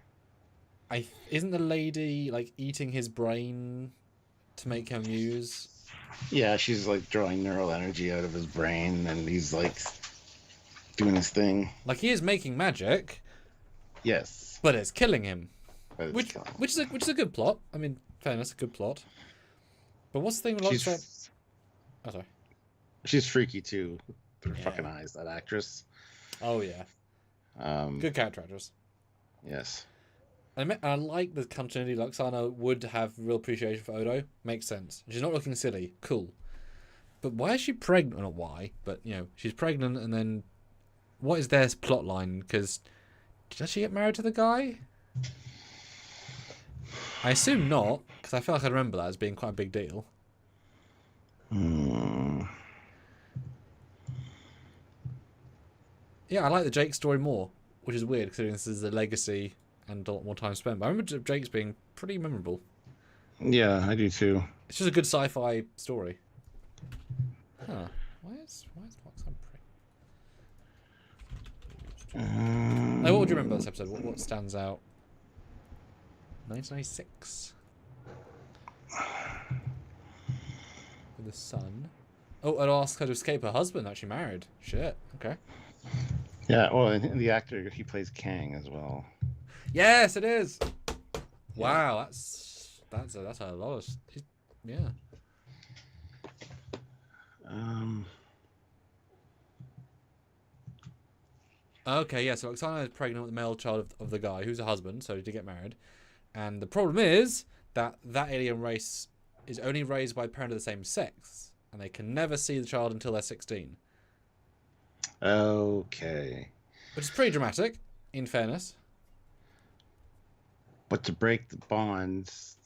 Isn't the lady, like, eating his brain to make her muse? Yeah, she's, like, drawing neural energy out of his brain, and he's, like, doing his thing. Like, he is making magic. Yes. But it's killing him. Which is a good plot. I mean, fairness, a good plot. But what's the thing with lots of... Oh, sorry. She's freaky, too. With her fucking eyes, that actress. Oh, yeah. Good character actress. Yes. I like the continuity. Luxana would have real appreciation for Odo. Makes sense. She's not looking silly. Cool. But why is she pregnant? Well, not why, but, she's pregnant, and then... What is their plot line? Because... Does she get married to the guy? I assume not, because I feel like I remember that as being quite a big deal. Yeah, I like the Jake story more, which is weird considering this is a legacy and a lot more time spent. But I remember Jake's being pretty memorable. Yeah, I do too. It's just a good sci-fi story. Huh. Why is Loxana pregnant? What would you remember this episode? What stands out 1996. With a son. Oh, I'd ask her to escape her husband. Actually married. Shit. Okay. Yeah. Well, and the actor, he plays Kang as well. Yes, it is. Yeah. Wow, that's a lot of. Yeah. Okay, yeah, so Oksana is pregnant with the male child of the guy who's a husband, so he did get married. And the problem is that alien race is only raised by a parent of the same sex, and they can never see the child until they're 16. Okay. Which is pretty dramatic, in fairness. But to break the bonds,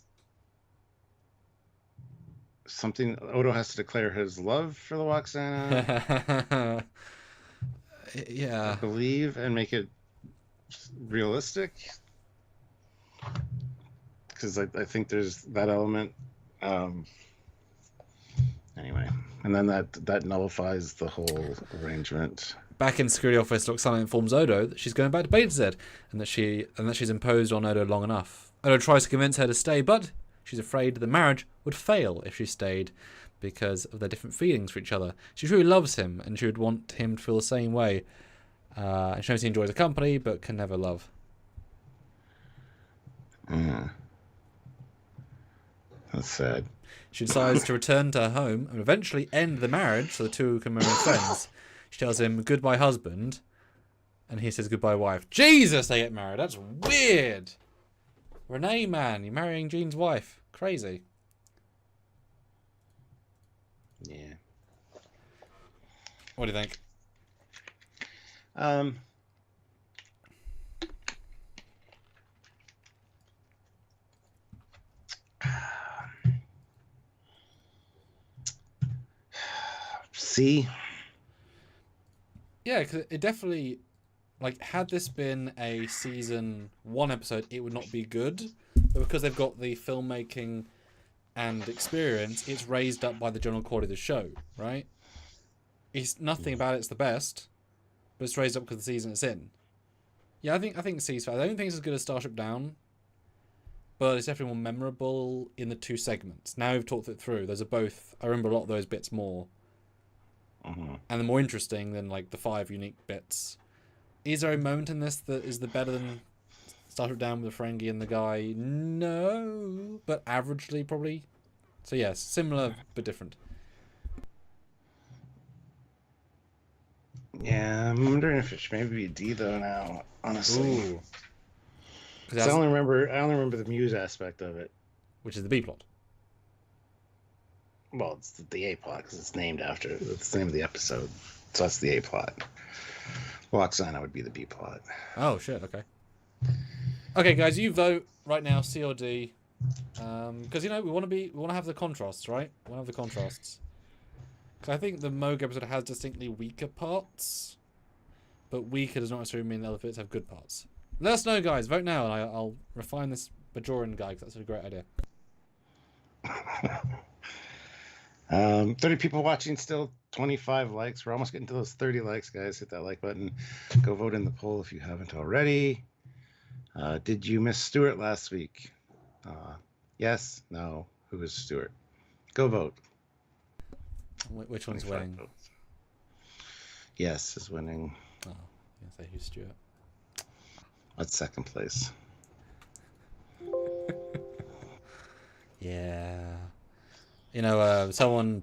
Odo has to declare his love for the Waxana. Yeah. I believe, and make it realistic. Because I think there's that element. Anyway, and then that nullifies the whole arrangement. Back in the security office, Oksana informs Odo that she's going back to Beta Z, and that she's imposed on Odo long enough. Odo tries to convince her to stay, but she's afraid the marriage would fail if she stayed because of their different feelings for each other. She truly loves him, and she would want him to feel the same way. And she knows he enjoys the company, but can never love. That's sad. She decides to return to her home and eventually end the marriage so the two can remain friends. She tells him, goodbye, husband. And he says, goodbye, wife. Jesus, they get married. That's weird. Renee, man, you're marrying Jean's wife. Crazy. Yeah. What do you think? C. Yeah, because it definitely, like, had this been a season 1 episode, it would not be good. But because they've got the filmmaking and experience, it's raised up by the general quality of the show, right? It's nothing about it's the best, but it's raised up because of the season it's in. Yeah, I think C's fair. I don't think it's as good as Starship Down, but it's definitely more memorable in the 2 segments. Now we've talked it through. Those are both. I remember a lot of those bits more. And they're more interesting than like the 5 unique bits. Is there a moment in this that is the better than Starship Down with the Ferengi and the guy? No, but averagely probably. So yes, similar but different. Yeah, I'm wondering if it should maybe be a D though now. Honestly, Ooh. I only remember the Muse aspect of it. Which is the B plot. Well, it's the A plot because it's named after. It's the name of the episode, so that's the A plot. Waxana would be the B plot. Oh shit! Okay. Okay, guys, you vote right now, C or D, because we want to have the contrasts, right? We want to have the contrasts. Because I think the Mogh episode has distinctly weaker parts, but weaker does not necessarily mean the other bits have good parts. Let us know, guys. Vote now, and I'll refine this Bajoran guy because that's a great idea. 30 people watching still, 25 likes. We're almost getting to those 30 likes, guys. Hit that like button. Go vote in the poll if you haven't already. Did you miss Stuart last week? Yes? No? Who is Stuart? Go vote. Which one's winning? Votes. Yes is winning. Oh, I say who's Stuart? That's second place. Yeah. Someone...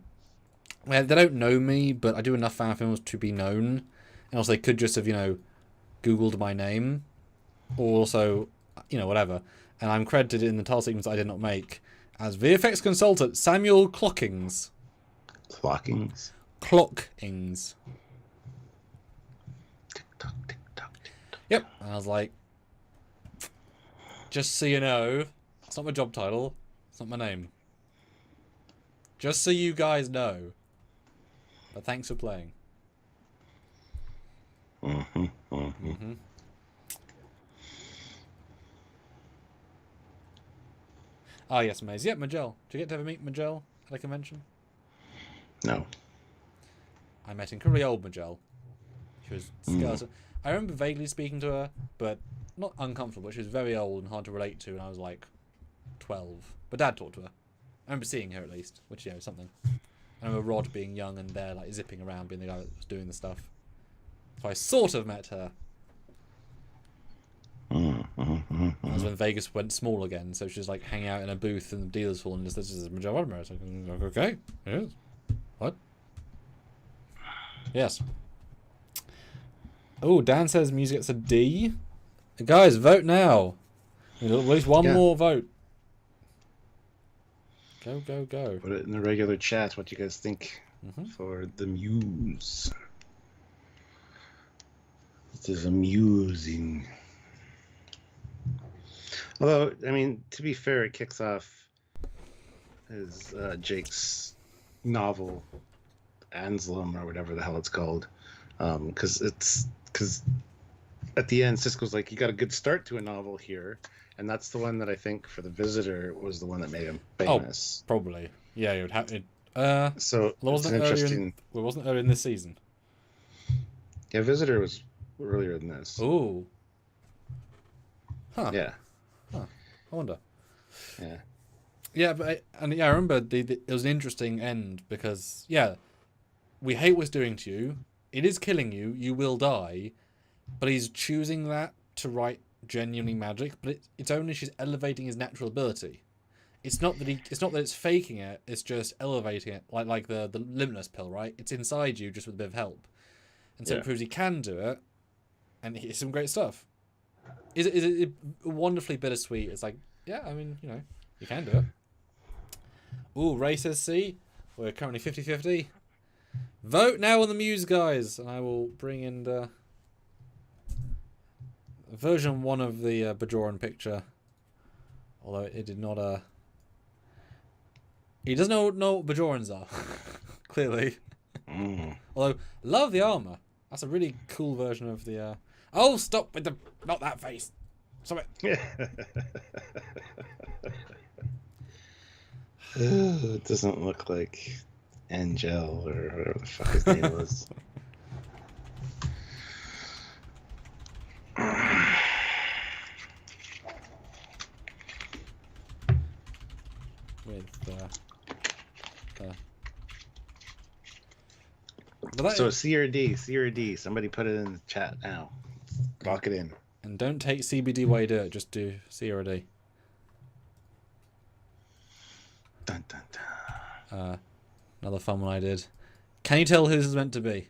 Well, they don't know me, but I do enough fan films to be known. And also, they could just have, Googled my name. Or also, whatever. And I'm credited in the title sequence I did not make as VFX consultant Samuel Clockings. Clockings? Clockings. Tick-tock, tick-tock, tick-tock. Yep. And I was like, just so you know, it's not my job title. It's not my name. Just so you guys know. But thanks for playing. Ah, yes, Maze. Yep, Mogh. Did you get to ever meet Mogh at a convention? No. I met incredibly old Mogh. She was skeleton. I remember vaguely speaking to her, but not uncomfortable, but she was very old and hard to relate to, and I was like 12. But Dad talked to her. I remember seeing her at least, which, you know, is something. I remember Rod being young and there, like, zipping around, being the guy that was doing the stuff. So I sort of met her. That was when Vegas went small again, so she was like hanging out in a booth in the dealer's hall and just, this is Major Vladimir. I was like, okay, it is. What? Yes. Oh, Dan says music gets a D. Guys, vote now. At least one more vote. Go, go, go. Put it in the regular chat. What do you guys think for the Muse? This is amusing. Although, I mean, to be fair, it kicks off as Jake's novel, Anselm, or whatever the hell it's called. Because at the end, Sisko's like, you got a good start to a novel here. And that's the one that I think, for the Visitor, was the one that made him famous. Oh, probably. Yeah, it would have it. So wasn't it interesting. Wasn't earlier in this season? Yeah, Visitor was earlier than this. Ooh. Huh. Yeah. Huh. I wonder. Yeah. Yeah, but I remember it was an interesting end because we hate what it's doing to you. It is killing you. You will die, but he's choosing that to write genuinely magic. But it's only she's elevating his natural ability. It's not that it's faking it. It's just elevating it, like the limitless pill, right? It's inside you, just with a bit of help, and so it proves he can do it, and it's some great stuff. Is it wonderfully bittersweet? It's like, yeah, I mean, you know, you can do it. Ooh, Ray says C. We're currently 50-50. Vote now on the Muse, guys, and I will bring in the version 1 of the Bajoran picture. Although it did not. He doesn't know what Bajorans are, clearly. Although, love the armor. That's a really cool version of the. Oh, stop with the not that face. Stop it. It doesn't look like Angel or whatever the fuck his name was. So C or D, C or D. Somebody put it in the chat now. Lock it in. And don't take CBD while you do it. Just do C or D. Dun, dun, dun. Another fun one I did. Can you tell who this is meant to be?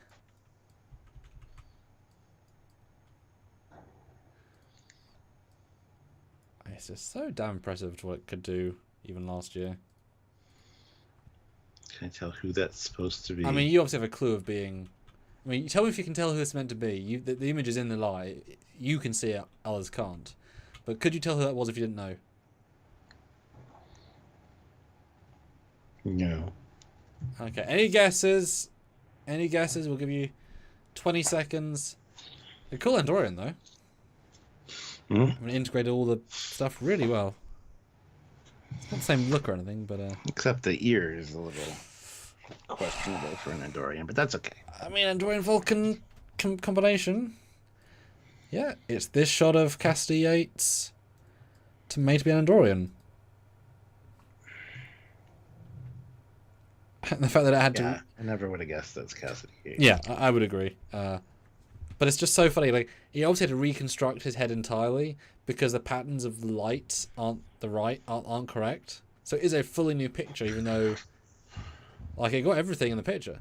It's just so damn impressive to what it could do even last year. Can I tell who that's supposed to be? I mean, you obviously have a clue of being... I mean, tell me if you can tell who it's meant to be. The image is in the light. You can see it, others can't. But could you tell who that was if you didn't know? No. Okay, any guesses? Any guesses? We'll give you 20 seconds. A cool Andorian, though. I mean, integrated all the stuff really well. It's not the same look or anything, but... Except the ear is a little questionable for an Andorian, but that's okay. I mean, Andorian Vulcan combination. Yeah, it's this shot of Cassidy Yates to made to be an Andorian. And the fact that it had to... I never would have guessed that's Cassidy Yates. Yeah, I would agree. But it's just so funny. Like, he obviously had to reconstruct his head entirely because the patterns of the light aren't correct. So it is a fully new picture, even though, like, it got everything in the picture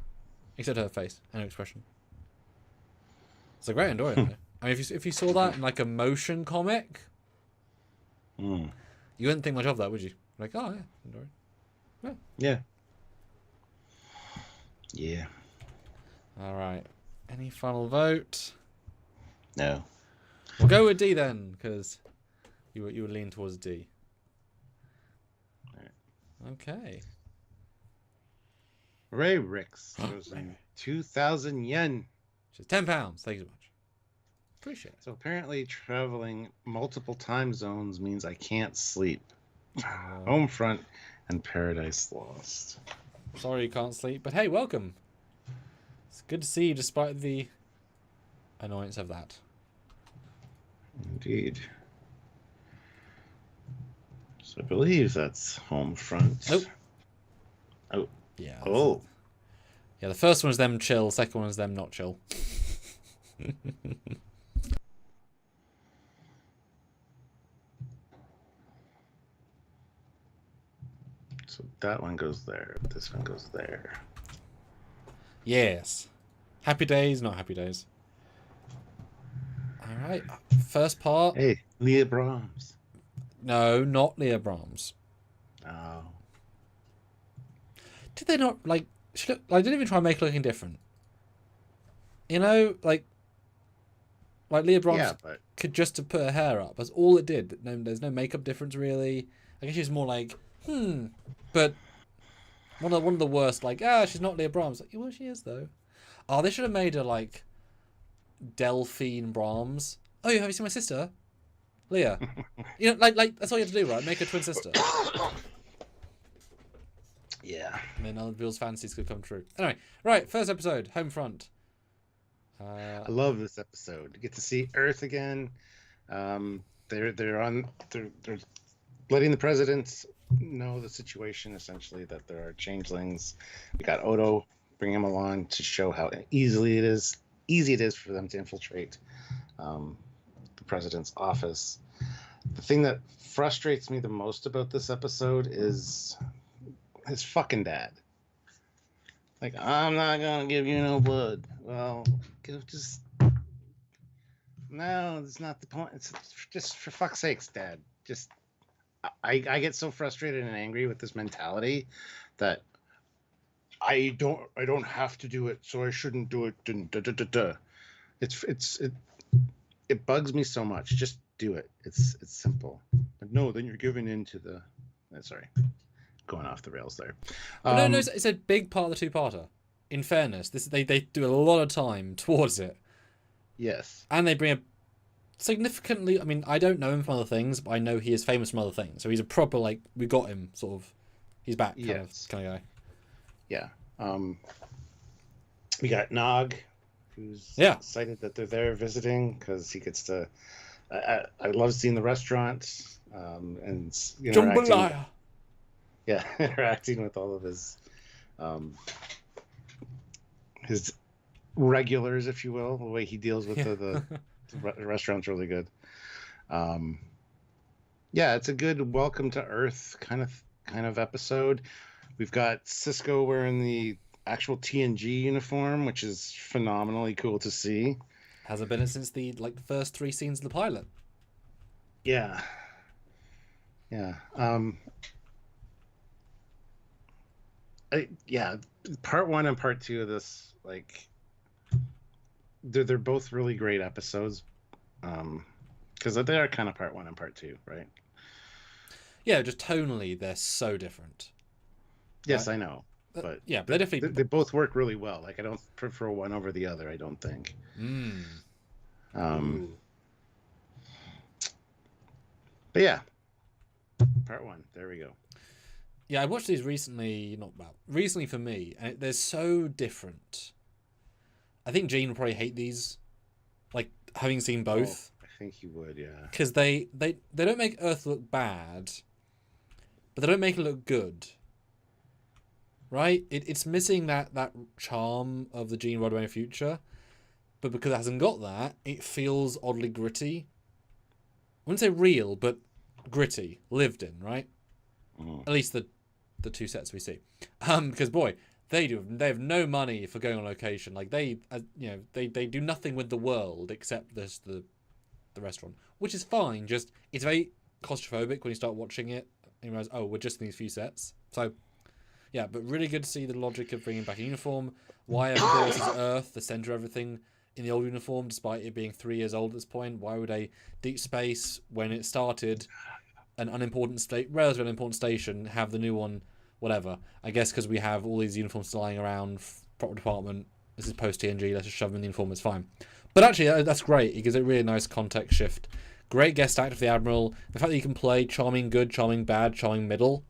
except her face and her expression. It's a great Andorian, though. I mean, if you saw that in like a motion comic, you wouldn't think much of that, would you? Like, oh yeah, Andorian. Yeah. Yeah. All right. Any final vote? No. We'll go with D then, because you would lean towards D. Right. Okay. Ray Ricks goes in 2,000 yen. Which is £10. Thank you so much. Appreciate it. So apparently traveling multiple time zones means I can't sleep. Homefront and Paradise Lost. Sorry you can't sleep, but hey, welcome. It's good to see you despite the annoyance of that. Indeed. So I believe that's Homefront. Nope. Oh. Yeah. Oh. Yeah, the first one is them chill, second one is them not chill. So that one goes there. This one goes there. Yes. Happy days, not happy days. All right. First part. Hey, Leah Brahms. No, not Leah Brahms. Oh. Did they not like? She look. Like, didn't even try and make her looking different. You know, like Leah Brahms Yeah, but could just have put her hair up. That's all it did. No, there's no makeup difference really. I guess she's more like, but one of the worst. Like, she's not Leah Brahms. Like, well, she is though. Oh, they should have made her like Delphine Brahms. Oh, have you seen my sister, Leah? You know, like that's all you have to do, right? Make her twin sister. yeah. And then other people's fantasies could come true. Anyway, right, first episode, Homefront. I love this episode. You get to see Earth again. They're letting the president know the situation, essentially, that there are changelings. We got Odo, bring him along to show how easy it is for them to infiltrate the president's office. The thing that frustrates me the most about this episode is his fucking dad. Like, I'm not gonna give you no blood. Well, just no, that's not the point. It's just for fuck's sakes, Dad. Just I get so frustrated and angry with this mentality that I don't have to do it, so I shouldn't do it. It bugs me so much. Just do it. It's simple. But no, then you're giving in to the. Sorry, going off the rails there. No, it's a big part of the two-parter. In fairness, they do a lot of time towards it. Yes. And they bring a significantly. I mean, I don't know him from other things, but I know he is famous from other things. So he's a proper like we got him sort of. He's back kind of guy. Yeah. We got Mogh, who's excited that they're there visiting because he gets to. I love seeing the restaurant and interacting. Yeah, interacting with all of his regulars, if you will. The way he deals with the restaurant's really good. Yeah, it's a good welcome to Earth kind of episode. We've got Cisco wearing the actual TNG uniform, which is phenomenally cool to see. Hasn't been it since the first 3 scenes of the pilot. Yeah. Part 1 and part 2 of this, like, they're both really great episodes, because they are kind of part 1 and part 2, right? Yeah, just tonally they're so different. Yes, I know, but yeah, but they both work really well. Like, I don't prefer one over the other. I don't think. But yeah, part 1. There we go. Yeah, I watched these recently. Recently for me, and they're so different. I think Gene would probably hate these, like having seen both. I think he would, yeah. Because they don't make Earth look bad, but they don't make it look good. Right? It's missing that charm of the Gene Roddenberry future, but because it hasn't got that, it feels oddly gritty. I wouldn't say real, but gritty, lived in, right? At least the 2 sets we see, because boy, they have no money for going on location. Like they do nothing with the world except the restaurant, which is fine. Just it's very claustrophobic when you start watching it and you realize, oh, we're just in these few sets. So yeah, but really good to see the logic of bringing back a uniform. Why, of course, is Earth the center of everything in the old uniform, despite it being 3 years old at this point? Why would a deep space, when it started, an relatively unimportant station, have the new one? Whatever. I guess because we have all these uniforms lying around, proper department. This is post TNG. Let's just shove them in the uniform. It's fine. But actually, that's great. It gives a really nice context shift. Great guest actor for the Admiral. The fact that you can play charming good, charming bad, charming middle.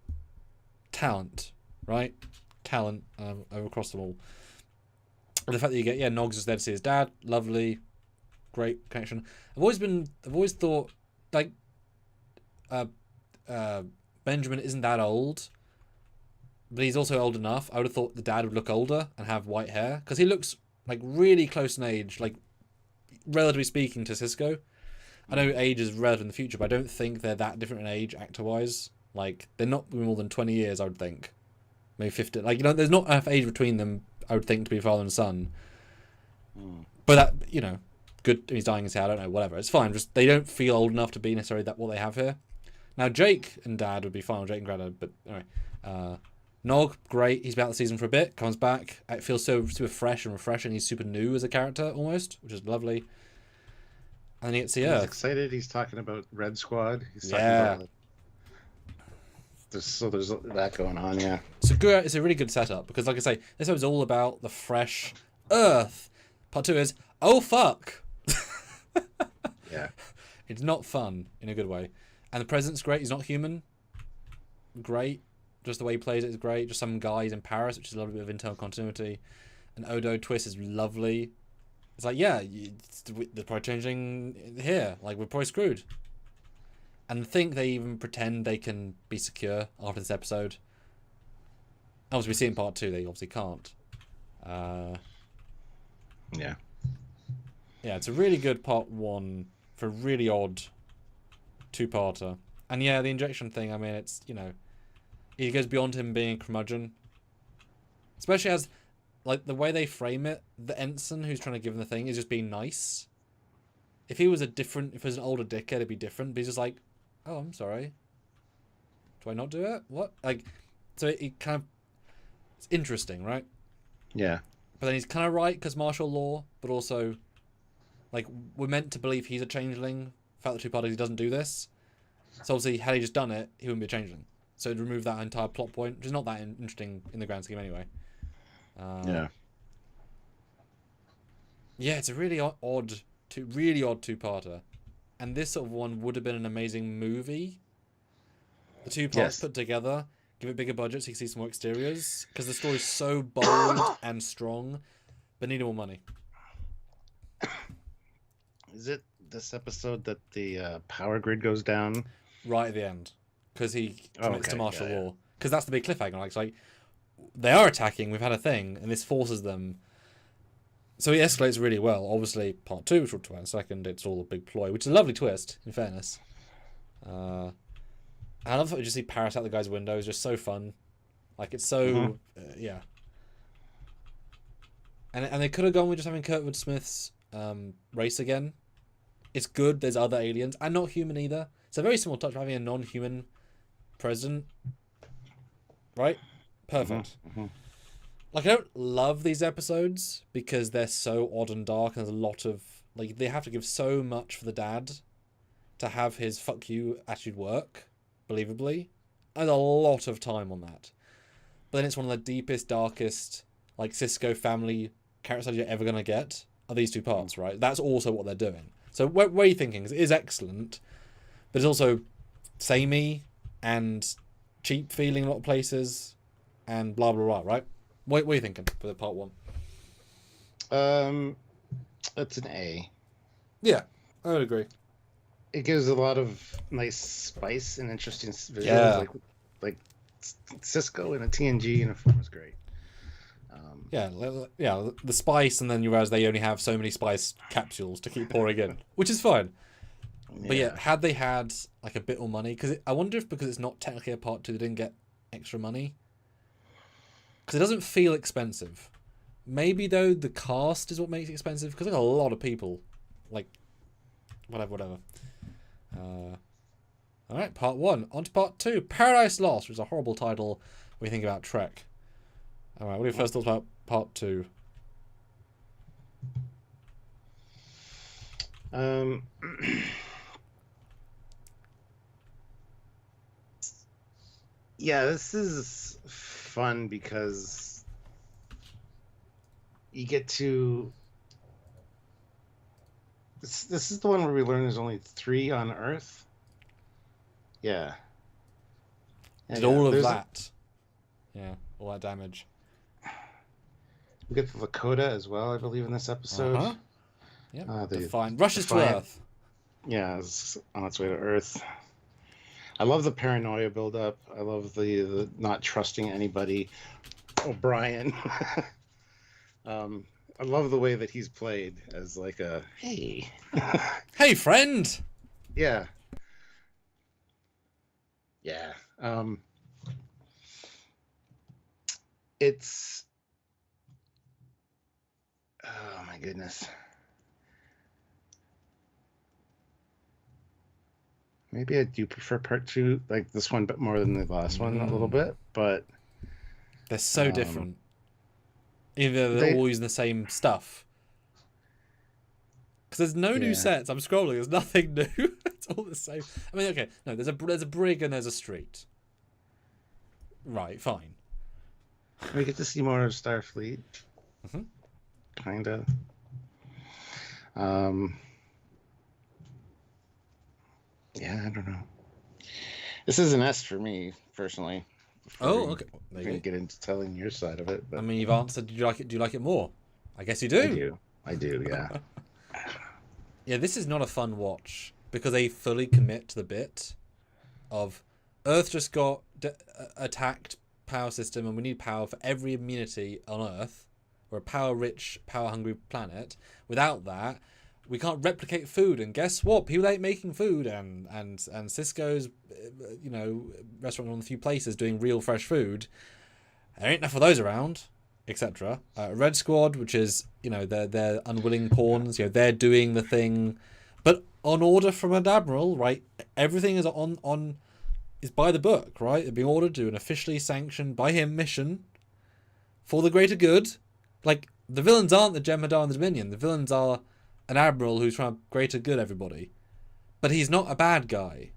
Talent, right? Talent over across them all. And the fact that you get Noggs is there to see his dad. Lovely. great connection. I've always thought like Benjamin isn't that old, but he's also old enough. I would have thought the dad would look older and have white hair, because he looks like really close in age, like relatively speaking to Cisco. I know age is relative in the future, but I don't think they're that different in age actor wise. Like they're not more than 20 years, I would think. Maybe 50. Like, you know, there's not enough age between them, I would think, to be father and son. But that, you know, good. He's dying his hair. I don't know. Whatever. It's fine. Just they don't feel old enough to be necessarily that what they have here. Now Jake and Dad would be fine. Or Jake and Greta, but anyway. Mogh, great. He's been out the season for a bit. Comes back. It feels so super fresh and refreshing. He's super new as a character almost, which is lovely. And then he gets the Earth. He's excited. He's talking about Red Squad. He's talking Yeah. about there's that going on. Yeah. It's a really good setup because, like I say, this episode's all about the fresh Earth. Part 2 is, oh fuck. Yeah. It's not fun in a good way. And the president's great. He's not human. Great. Just the way he plays it is great. Just some guys in Paris, which is a little bit of internal continuity. And Odo twist is lovely. It's like, yeah, they're probably changing here. Like, we're probably screwed. And think they even pretend they can be secure after this episode. Obviously, we see in part 2 they obviously can't. Yeah. Yeah, it's a really good part 1 for a really odd 2-parter. And yeah, the injection thing, I mean, it's, you know, it goes beyond him being a curmudgeon. Especially as, like, the way they frame it, the ensign who's trying to give him the thing is just being nice. If he was if it was an older dickhead, it'd be different. But he's just like, oh, I'm sorry. Do I not do it? What? Like, so it kind of, it's interesting, right? Yeah. But then he's kind of right because martial law, but also, like, we're meant to believe he's a changeling. The fact that 2 parties he doesn't do this. So obviously, had he just done it, he wouldn't be a changeling. So it'd remove that entire plot point, which is not that interesting in the grand scheme anyway. Yeah. Yeah, it's a really odd 2-parter. And this sort of one would have been an amazing movie. The 2 parts put together, give it bigger budget so you can see some more exteriors. Because the story's so bold and strong, but needed more money. Is it this episode that the power grid goes down? Right at the end. Because he commits to martial yeah. law. Because that's the big cliffhanger. Like, it's like, they are attacking, we've had a thing, and this forces them. So he escalates really well. Obviously, part 2, which we'll talk about in a second, it's all a big ploy, which is a lovely twist, in fairness. I love that we just see Paris out the guy's window. It's just so fun. Like, it's so... yeah. And they could have gone with just having Kurtwood Smith's race again. It's good. There's other aliens. And not human either. It's a very small touch of having a non-human president. Right? Perfect. Like, I don't love these episodes because they're so odd and dark, and there's a lot of, like, they have to give so much for the dad to have his fuck you attitude work, believably. There's a lot of time on that. But then it's one of the deepest, darkest, like, Cisco family character studies you're ever going to get are these 2 parts, right? That's also what they're doing. So where are you thinking? It is excellent, but it's also samey and cheap feeling in a lot of places and blah, blah, blah, right? What are you thinking for the part 1? It's an A. Yeah, I would agree. It gives a lot of nice spice and interesting visuals. Yeah. Like Cisco in a TNG uniform is great. Yeah, the spice, and then you realize they only have so many spice capsules to keep pouring in, which is fine. But yeah, had they had like a bit more money, I wonder if because it's not technically a part 2, they didn't get extra money. Because it doesn't feel expensive. Maybe though the cast is what makes it expensive, because there's a lot of people. Like, whatever. Alright, part 1. On to part 2. Paradise Lost, which is a horrible title when you think about Trek. Alright, what are your first thoughts about part 2? Yeah, this is fun because you get to... This is the one where we learn there's only 3 on Earth. Yeah. Did all of that. Yeah, all that damage. We get the Lakota as well, I believe, in this episode. Yep. The Defiant. Rushes to Defiant. Earth. Yeah, it's on its way to Earth. I love the paranoia buildup. I love the not trusting anybody. O'Brien. I love the way that he's played as like a hey. Hey, friend. Yeah. Yeah. It's oh my goodness. Maybe I do prefer part 2, like this one, but more than the last one a little bit. But they're so different. Either they're all using the same stuff. Because there's no new sets. I'm scrolling. There's nothing new. It's all the same. I mean, okay, no, there's a brig and there's a street. Right, fine. We get to see more of Starfleet. Mm-hmm. Kind of. Yeah, I don't know. This is an S for me, personally. Okay. We can get into telling your side of it. But I mean, you've answered. Do you like it? Do you like it more? I guess you do. I do. Yeah. Yeah, this is not a fun watch because they fully commit to the bit of Earth just got attacked power system, and we need power for every immunity on Earth. We're a power-rich, power-hungry planet. Without that, we can't replicate food. And guess what? People ain't making food, and Cisco's, restaurant in a few places doing real fresh food. There ain't enough of those around, etc. Red Squad, which is they're unwilling pawns. They're doing the thing, but on order from an admiral, right? Everything is is by the book, right? They're being ordered to do an officially sanctioned by him mission for the greater good. Like, the villains aren't the Jem'Hadar and the Dominion. The villains are an admiral who's trying to greater good everybody. But he's not a bad guy.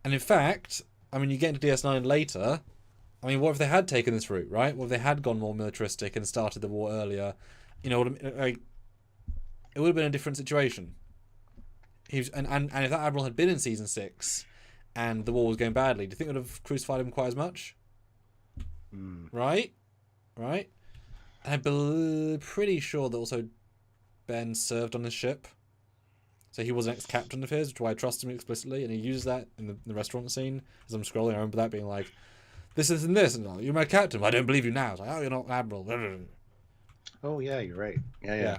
And in fact, I mean, you get into DS9 later. I mean, what if they had taken this route, right? What if they had gone more militaristic and started the war earlier? You know what I mean? Like, it would have been a different situation. And if that admiral had been in Season 6 and the war was going badly, do you think it would have crucified him quite as much? Right? And I'm pretty sure that also Ben served on this ship. So he was an ex-captain of his, which is why I trust him explicitly, and he uses that in the restaurant scene. As I'm scrolling, I remember that being like, this, and this, and you're my captain. Well, I don't believe you now. It's like, oh, you're not an admiral. Oh, yeah, you're right. Yeah.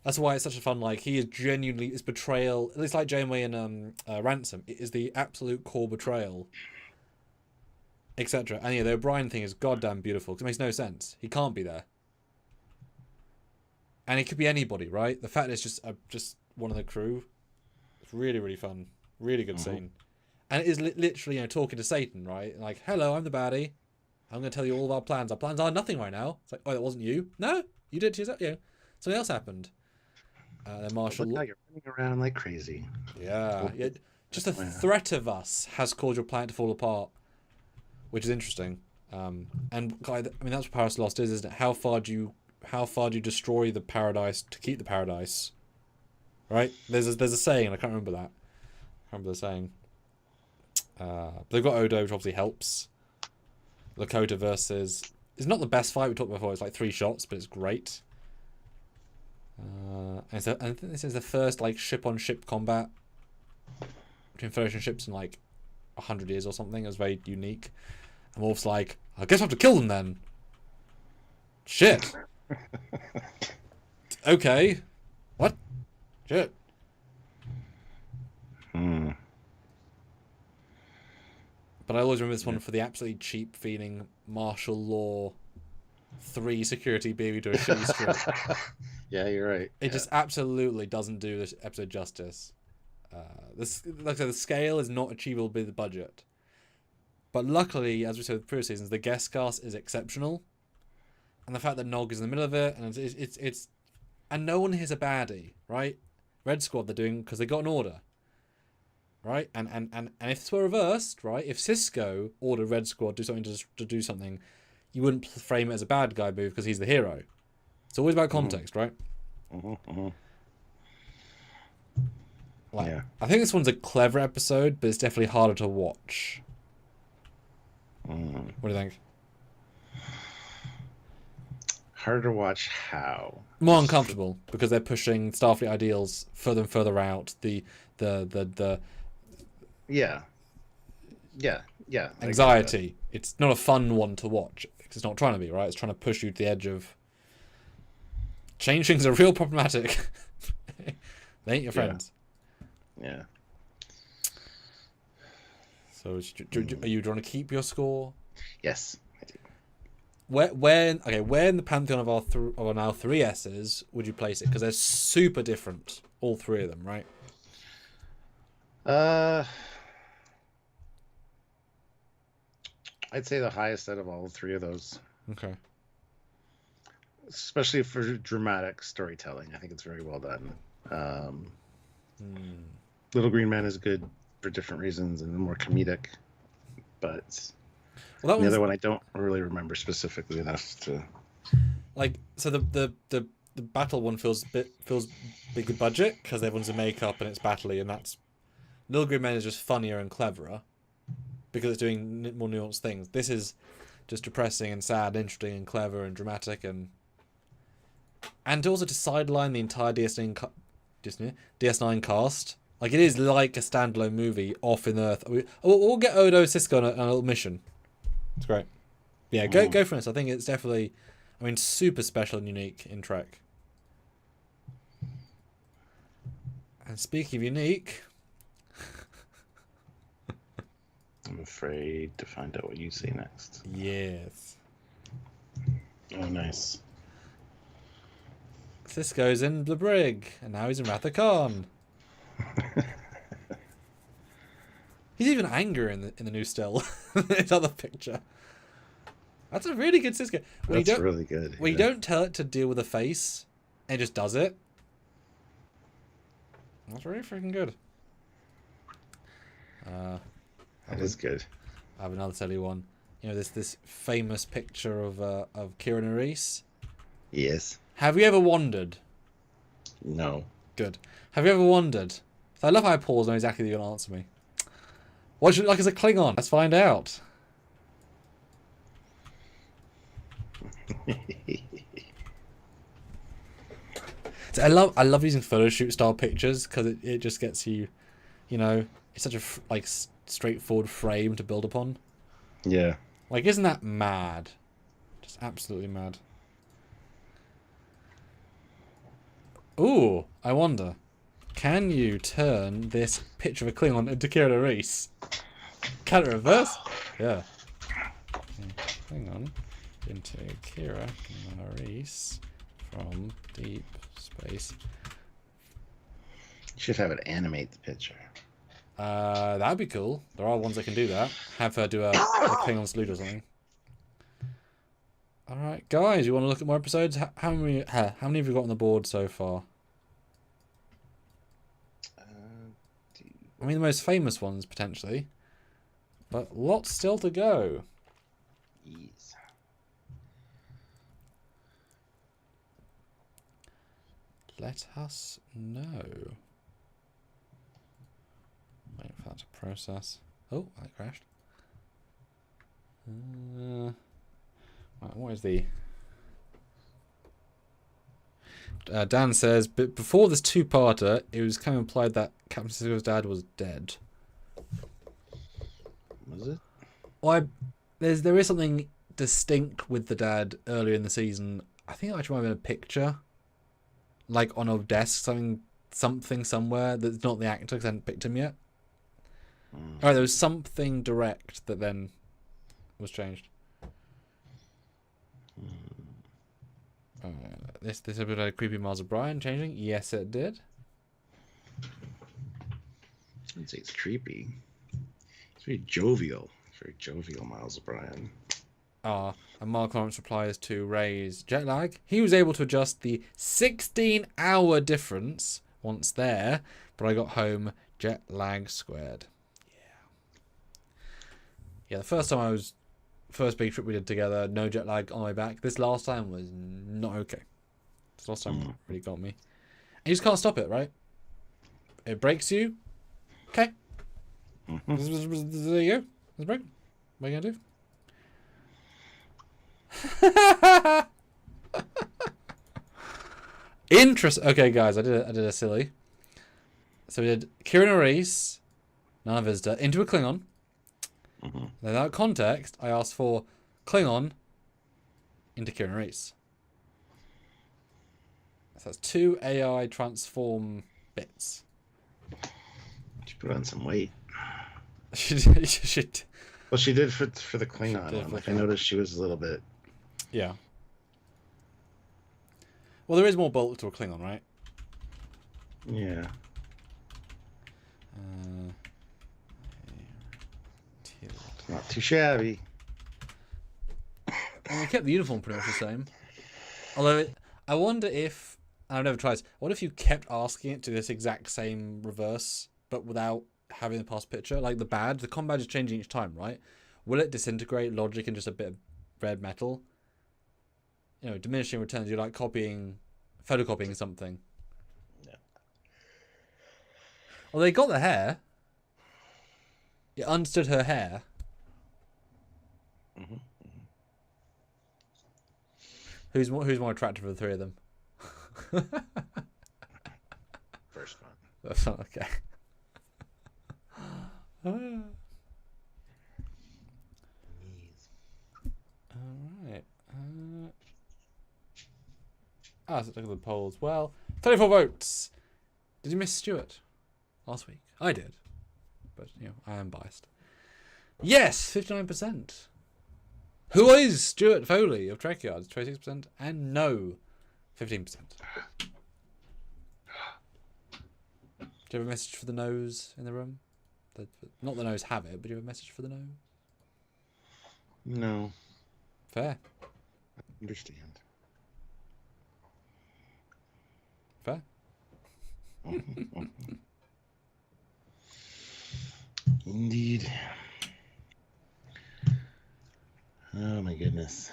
That's why it's such a fun, like, he is genuinely, it's betrayal, at least like Janeway and Ransom, it is the absolute core betrayal, etc. And yeah, the O'Brien thing is goddamn beautiful, because it makes no sense. He can't be there. And it could be anybody, right? The fact that it's just one of the crew. It's really, really fun. Really good scene. And it is literally, talking to Satan, right? Like, hello, I'm the baddie. I'm going to tell you all of our plans. Our plans are nothing right now. It's like, oh, that wasn't you? No, you did it to yourself. Yeah, something else happened. Then Marshall. Look how you're running around like crazy. Yeah. Just the threat of us has caused your planet to fall apart, which is interesting. And I mean, that's what Paradise Lost is, isn't it? How far do you destroy the paradise to keep the paradise? Right? There's a saying, and I can't remember that. I remember the saying. But they've got Odo, which obviously helps. Lakota versus... It's not the best fight we talked about before. It's like 3 shots, but it's great. And I think this is the first like ship-on-ship combat between Federation ships in like 100 years or something. It was very unique. And Worf's like, I guess I have to kill them then. Shit. Okay. What? Shit. But I always remember this one for the absolutely cheap feeling martial law 3 security beaming to a shitty script. Yeah, you're right. It just absolutely doesn't do this episode justice. Like I said, the scale is not achievable with the budget. But luckily, as we said with previous seasons, the guest cast is exceptional. And the fact that Mogh is in the middle of it, and it's and no one here's a baddie, right? Red Squad they're doing because they got an order. Right? And if this were reversed, right? If Cisco ordered Red Squad to do something, you wouldn't frame it as a bad guy move because he's the hero. It's always about context, right? Like, yeah. I think this one's a clever episode, but it's definitely harder to watch. What do you think? Harder to watch how? More uncomfortable because they're pushing Starfleet ideals further and further out. The Yeah. anxiety. It's not a fun one to watch. It's not trying to be, right? It's trying to push you to the edge of. Changelings are real problematic. They ain't your friends. Yeah. So, are you trying to keep your score? Yes. Where in the pantheon of our now three S's would you place it? Because they're super different, all three of them, right? I'd say the highest out of all three of those. Okay. Especially for dramatic storytelling, I think it's very well done. Little Green Man is good for different reasons and more comedic, but the other one I don't really remember specifically enough to. Like, so the battle one feels bigger budget because everyone's in makeup and it's battle-y, and that's Little Green Man is just funnier and cleverer because it's doing more nuanced things. This is just depressing and sad, interesting and clever and dramatic and also to sideline the entire DS9 cast. Like, it is like a standalone movie off in Earth. We'll get Odo Sisko on a little mission. It's great. Yeah, go for this. I think it's definitely, super special and unique in Trek. And speaking of unique... I'm afraid to find out what you say next. Yes. Oh, nice. Sisko's in the brig, and now he's in Wrath of Khan. He's even angrier in the new still. This other picture. That's a really good Sisko. That's really good. When you don't tell it to deal with a face, it just does it. That's really freaking good. That is good. I have another silly one. You know, this famous picture of Kira Nerys. Yes. Have you ever wondered? No. Good. Have you ever wondered? I love how I pause and know exactly that you're going to answer me. What should it look like as a Klingon? Let's find out. So I love using photo shoot style pictures because it just gets you, it's such a straightforward frame to build upon. Yeah. Like, isn't that mad? Just absolutely mad. Ooh, I wonder. Can you turn this picture of a Klingon into Kira Nerys? Can it reverse? Yeah. Klingon into Kira Nerys from deep space. You should have it animate the picture. That'd be cool. There are ones that can do that. Have her do a Klingon salute or something. All right, guys, you want to look at more episodes? How many have you got on the board so far? The most famous ones potentially, but lots still to go. Yes. Let us know. Wait for that to process. Oh, that crashed. Right, what is the... Dan says, but before this two-parter, it was kind of implied that Captain Sisko's dad was dead. Was it? Well, there is something distinct with the dad earlier in the season. I think it actually might have been a picture, like on a desk, something somewhere that's not the actor because I hadn't picked him yet. Alright, there was something direct that then was changed. This episode had creepy Miles O'Brien changing. Yes, it did. I wouldn't say it's creepy. It's very jovial. Very jovial, Miles O'Brien. And Mark Lawrence replies to Ray's jet lag. He was able to adjust the 16-hour difference once there, but I got home jet lag squared. Yeah, the first big trip we did together, no jet lag on my way back. This last time was not okay. This last time really got me. And you just can't stop it, right? It breaks you. Okay. There you go. It's broken. What are you going to do? Interest. Okay, guys, I did a silly. So we did Kieran Reese, non-visitor, into a Klingon. Then without context, I asked for Klingon into Kieran Reese. So that's 2 AI transform bits. She put on some weight. She did. Well, she did for the Klingon one. Like, I noticed she was a little bit... Yeah. Well, there is more bulk to a Klingon, right? Yeah. It's not too shabby. And we kept the uniform pretty much the same. Although, I wonder if... I've never tried this. What if you kept asking it to this exact same reverse, but without having the past picture? Like the badge. The com badge is changing each time, right? Will it disintegrate logic in just a bit of red metal? You know, diminishing returns. You're like photocopying something. Yeah. Well, they got the hair. You understood her hair. Mm-hmm. Who's more attractive of the three of them? First one. That's not okay. Alright. Let's look at the polls. Well, 34 votes. Did you miss Stuart last week? I did. But, you know, I am biased. Yes, 59%. Who is Stuart Foley of Trekyards? 26%. And no, 15%. Do you have a message for the no's in the room? Not the no's have it, but do you have a message for the no? No. Fair. I understand. Fair. Indeed. Oh my goodness.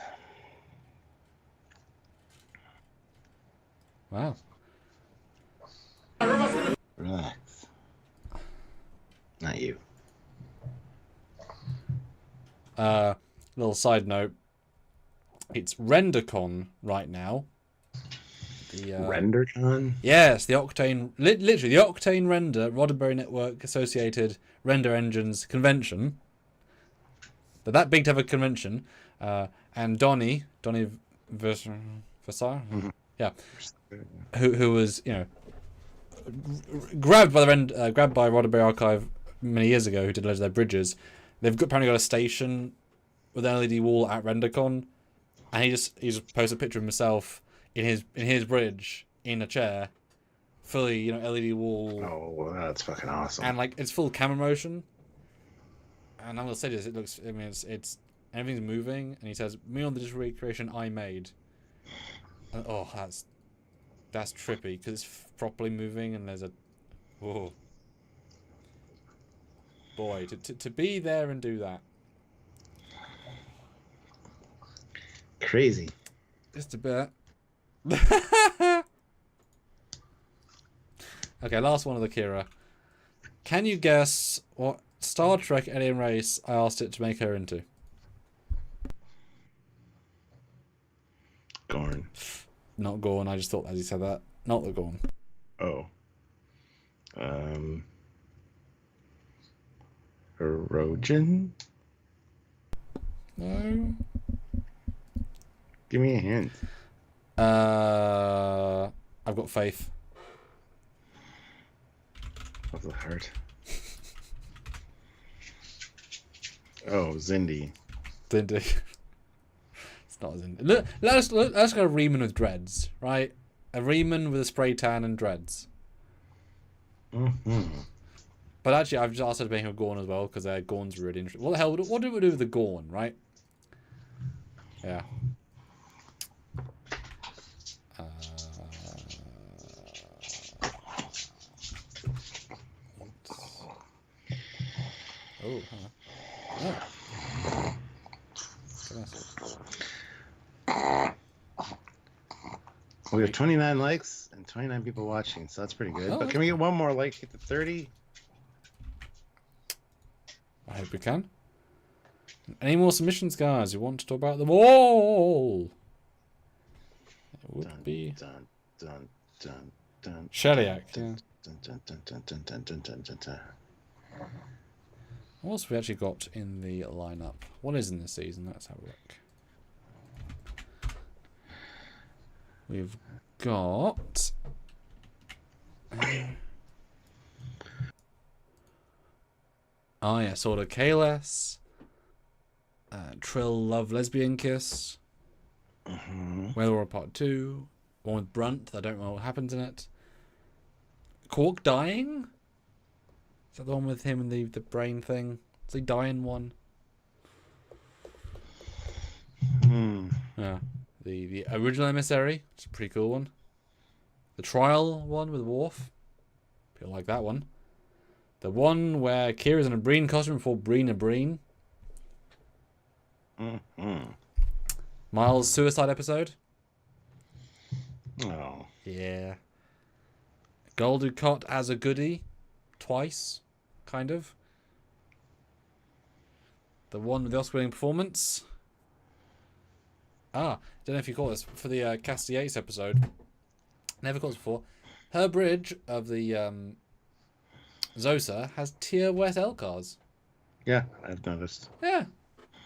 Wow. Relax. Not you. Little side note. It's RenderCon right now. The RenderCon? Yes, the Octane, literally the Octane Render Roddenberry Network Associated Render Engines Convention. But that big to have a convention. And Donnie Versar, yeah, who was, you know, grabbed by Roddenberry Archive many years ago, who did loads of their bridges. They've apparently got a station with an LED wall at RenderCon, and he just posted a picture of himself in his bridge in a chair, fully, you know, LED wall. Oh, well, that's fucking awesome. And like it's full camera motion. And I'm gonna say this, it looks, I mean, it's everything's moving, and he says, "Me on the digital recreation I made." And, oh, that's trippy because it's properly moving, and there's a, whoa, boy, to be there and do that. Crazy. Just a bit. Okay, last one of the Kira. Can you guess what Star Trek alien race I asked it to make her into? Gorn. Not Gorn, I just thought as you said that. Not the Gorn. Oh. Erogen? No. Give me a hint. I've got faith. Of the heart. Oh, Zindi. Zindi. It's not Zindi. Let's go Reman with dreads, right? A Reman with a spray tan and dreads. Mm-hmm. But actually, I've just asked her to make a Gorn as well, because Gorn's really interesting. What the hell? What do we do with the Gorn, right? Yeah. Oh, huh. Oh. We have 29 likes and 29 people watching, so that's pretty good. Oh, but can we get one more like, hit the 30? I hope we can. Any more submissions, guys? You want to talk about them all? would be Dun, dun, dun, dun, Shellyak. dun, Yeah. dun, dun, dun, dun, dun, dun, dun, dun, dun. What else have we actually got in the lineup? What is in this season? Let's have a look. We've got. Oh yeah, sort of Kahless. Trill Love Lesbian Kiss. Weather War Part 2. One with Brunt. I don't know what happens in it. Cork dying? Is that the one with him and the brain thing? Is he dying one? Yeah. The original emissary. It's a pretty cool one. The trial one with Worf. People like that one. The one where Kira's in a Breen costume before Breen a Breen. Miles' suicide episode. Oh. Yeah. Gul Dukat as a goodie. Twice. Kind of. The one with the Oscar-winning performance. Don't know if you caught this for the Cassie Yates episode. Never caught this before. Her bridge of the Zosa has tier wet Elcars. Yeah, I've noticed. Yeah.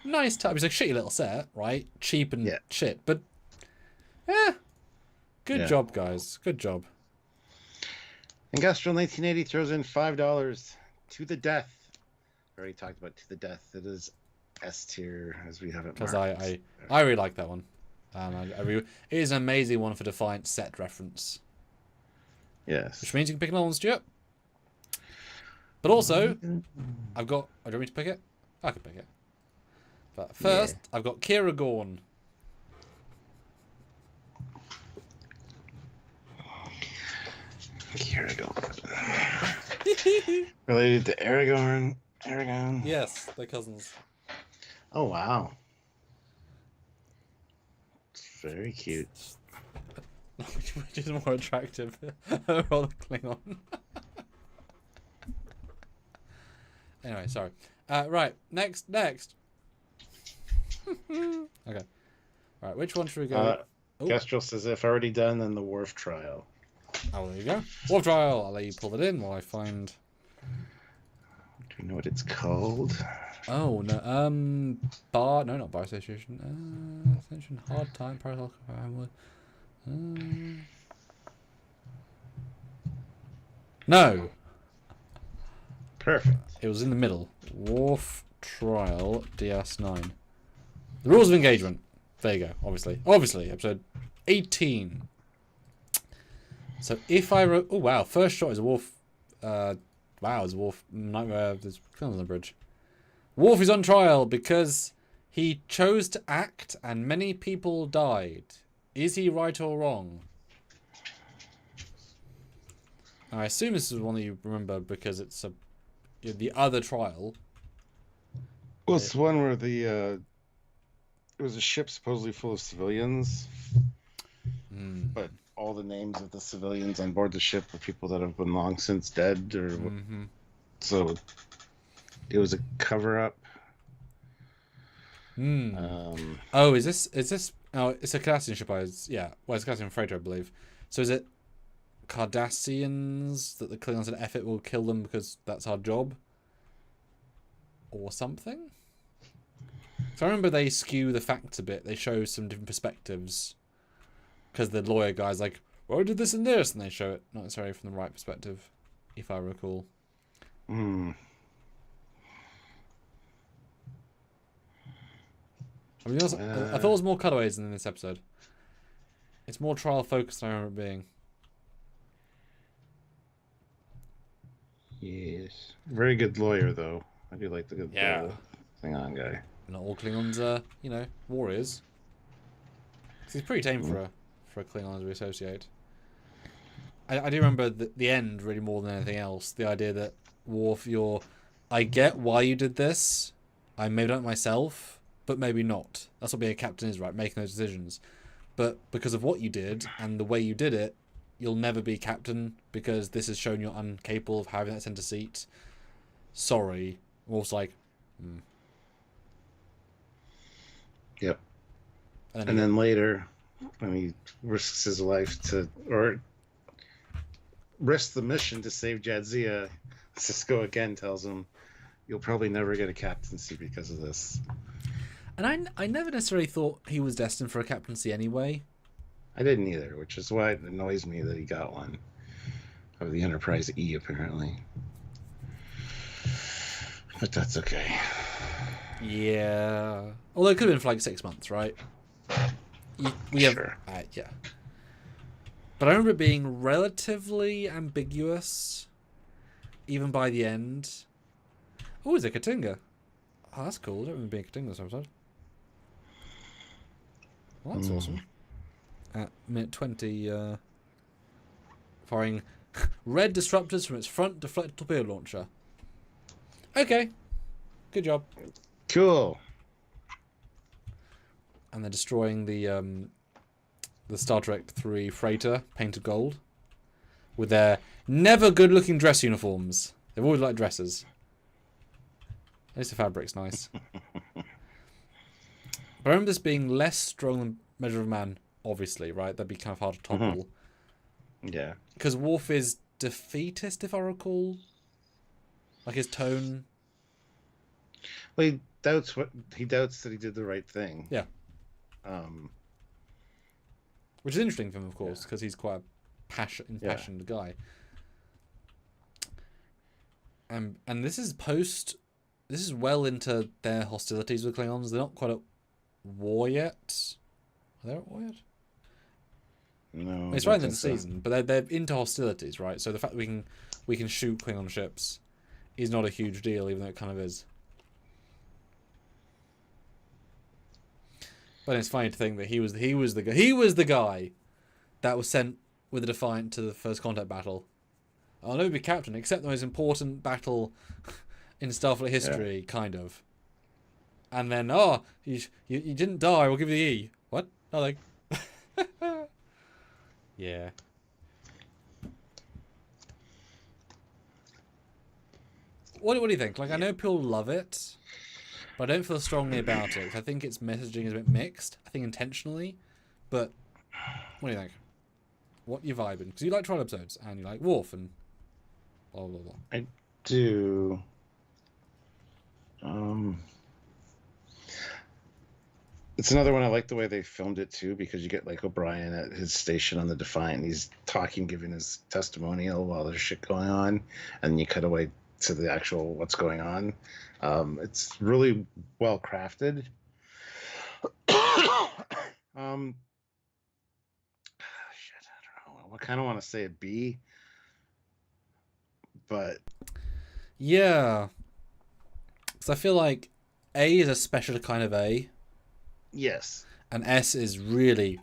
Nice touch. It's a shitty little set, right? Cheap and shit, but yeah. Good job, guys. Good job. Industrial 1980 throws in $5 to the death. Already talked about to the death. It is S tier as we have it. Because I really like that one. It is an amazing one for Defiant set reference. Yes. Which means you can pick an Nolan Stewart. But also, I've got. Oh, do you want me to pick it? I can pick it. But first, I've got Kira Gorn. Kira Gorn. Related to Aragorn. Aragon. Yes, they're cousins. Oh, wow. It's very cute. Which is more attractive? Or the Klingon? Anyway, sorry. Right, next. Okay. Right, which one should we go? Kestrel says, if already done, then the Worf trial. Oh, there you go. Wolf trial. I'll let you pull it in while I find. Do you know what it's called? Oh no. Bar. No, not bar association. Ascension. Hard time. Parallel. No. Perfect. It was in the middle. Wharf trial. DS9. The rules of engagement. There you go. Obviously. Episode 18. So if I wrote, oh wow, first shot is a Worf. Wow, it's a Worf nightmare. There's films on the bridge. Worf is on trial because he chose to act and many people died. Is he right or wrong? I assume this is one that you remember because it's the other trial. Well, it's the one where it was a ship supposedly full of civilians, but all the names of the civilians on board the ship are people that have been long since dead, so it was a cover-up. Oh, is this? Oh, it's a Cardassian ship. It's a Cardassian freighter, I believe. So is it Cardassians that the Klingons said, "F it, we'll kill them because that's our job," or something? So I remember they skew the facts a bit. They show some different perspectives. Because the lawyer guy's like, well, I did this and this, and they show it not necessarily from the right perspective, if I recall. I mean, I thought it was more cutaways than in this episode. It's more trial focused than I remember it being. Yes. Very good lawyer, though. I do like the good Klingon guy. Not all Klingons are, warriors. He's pretty tame for a Klingon as we associate. I do remember the end really more than anything else. The idea that Worf, I get why you did this. I made it up myself, but maybe not. That's what being a captain is, right? Making those decisions. But because of what you did and the way you did it, you'll never be captain because this has shown you're incapable of having that center seat. Sorry. Worf's like, Yep. And then later, when he risks his life or risks the mission to save Jadzia, Sisko again tells him, "You'll probably never get a captaincy because of this." And I never necessarily thought he was destined for a captaincy anyway. I didn't either, which is why it annoys me that he got one. Of the Enterprise E, apparently. But that's okay. Yeah. Although it could have been for like 6 months, right? We have, sure. Yeah. But I remember it being relatively ambiguous, even by the end. Oh, is it Katinga? Oh, that's cool. I don't remember being Katinga this episode. Well, that's awesome. At minute 20, firing red disruptors from its front deflector torpedo launcher. Okay. Good job. Cool. And they're destroying the Star Trek 3 freighter, painted gold, with their never good-looking dress uniforms. They've always liked dresses. At least the fabric's nice. But I remember this being less strong than Measure of Man, obviously, right? That'd be kind of hard to topple. Yeah. Because Worf is defeatist, if I recall. Like his tone. Well, he doubts that he did the right thing. Yeah. Which is interesting for him, of course, because he's quite a impassioned guy. And this is this is well into their hostilities with Klingons. They're not quite at war yet. Are they at war yet? No. It's right in the season, but they're into hostilities, right? So the fact that we can shoot Klingon ships is not a huge deal, even though it kind of is. But it's funny to think that he was the guy that was sent with the Defiant to the first contact battle. I'll never be captain, except the most important battle in Starfleet history, kind of. And then, you didn't die. We'll give you the E. What? Nothing. Yeah. What do you think? Like, I know people love it, but I don't feel strongly about it. I think its messaging is a bit mixed. I think intentionally, but what do you think? What you vibing? Because you like trial episodes and you like Worf and blah blah blah. I do. It's another one I like the way they filmed it too, because you get like O'Brien at his station on the Defiant, and he's talking, giving his testimonial while there's shit going on, and then you cut away to the actual what's going on. It's really well crafted. Shit, I don't know. I kind of want to say a B, but yeah, because I feel like A is a special kind of A. Yes. And S is really...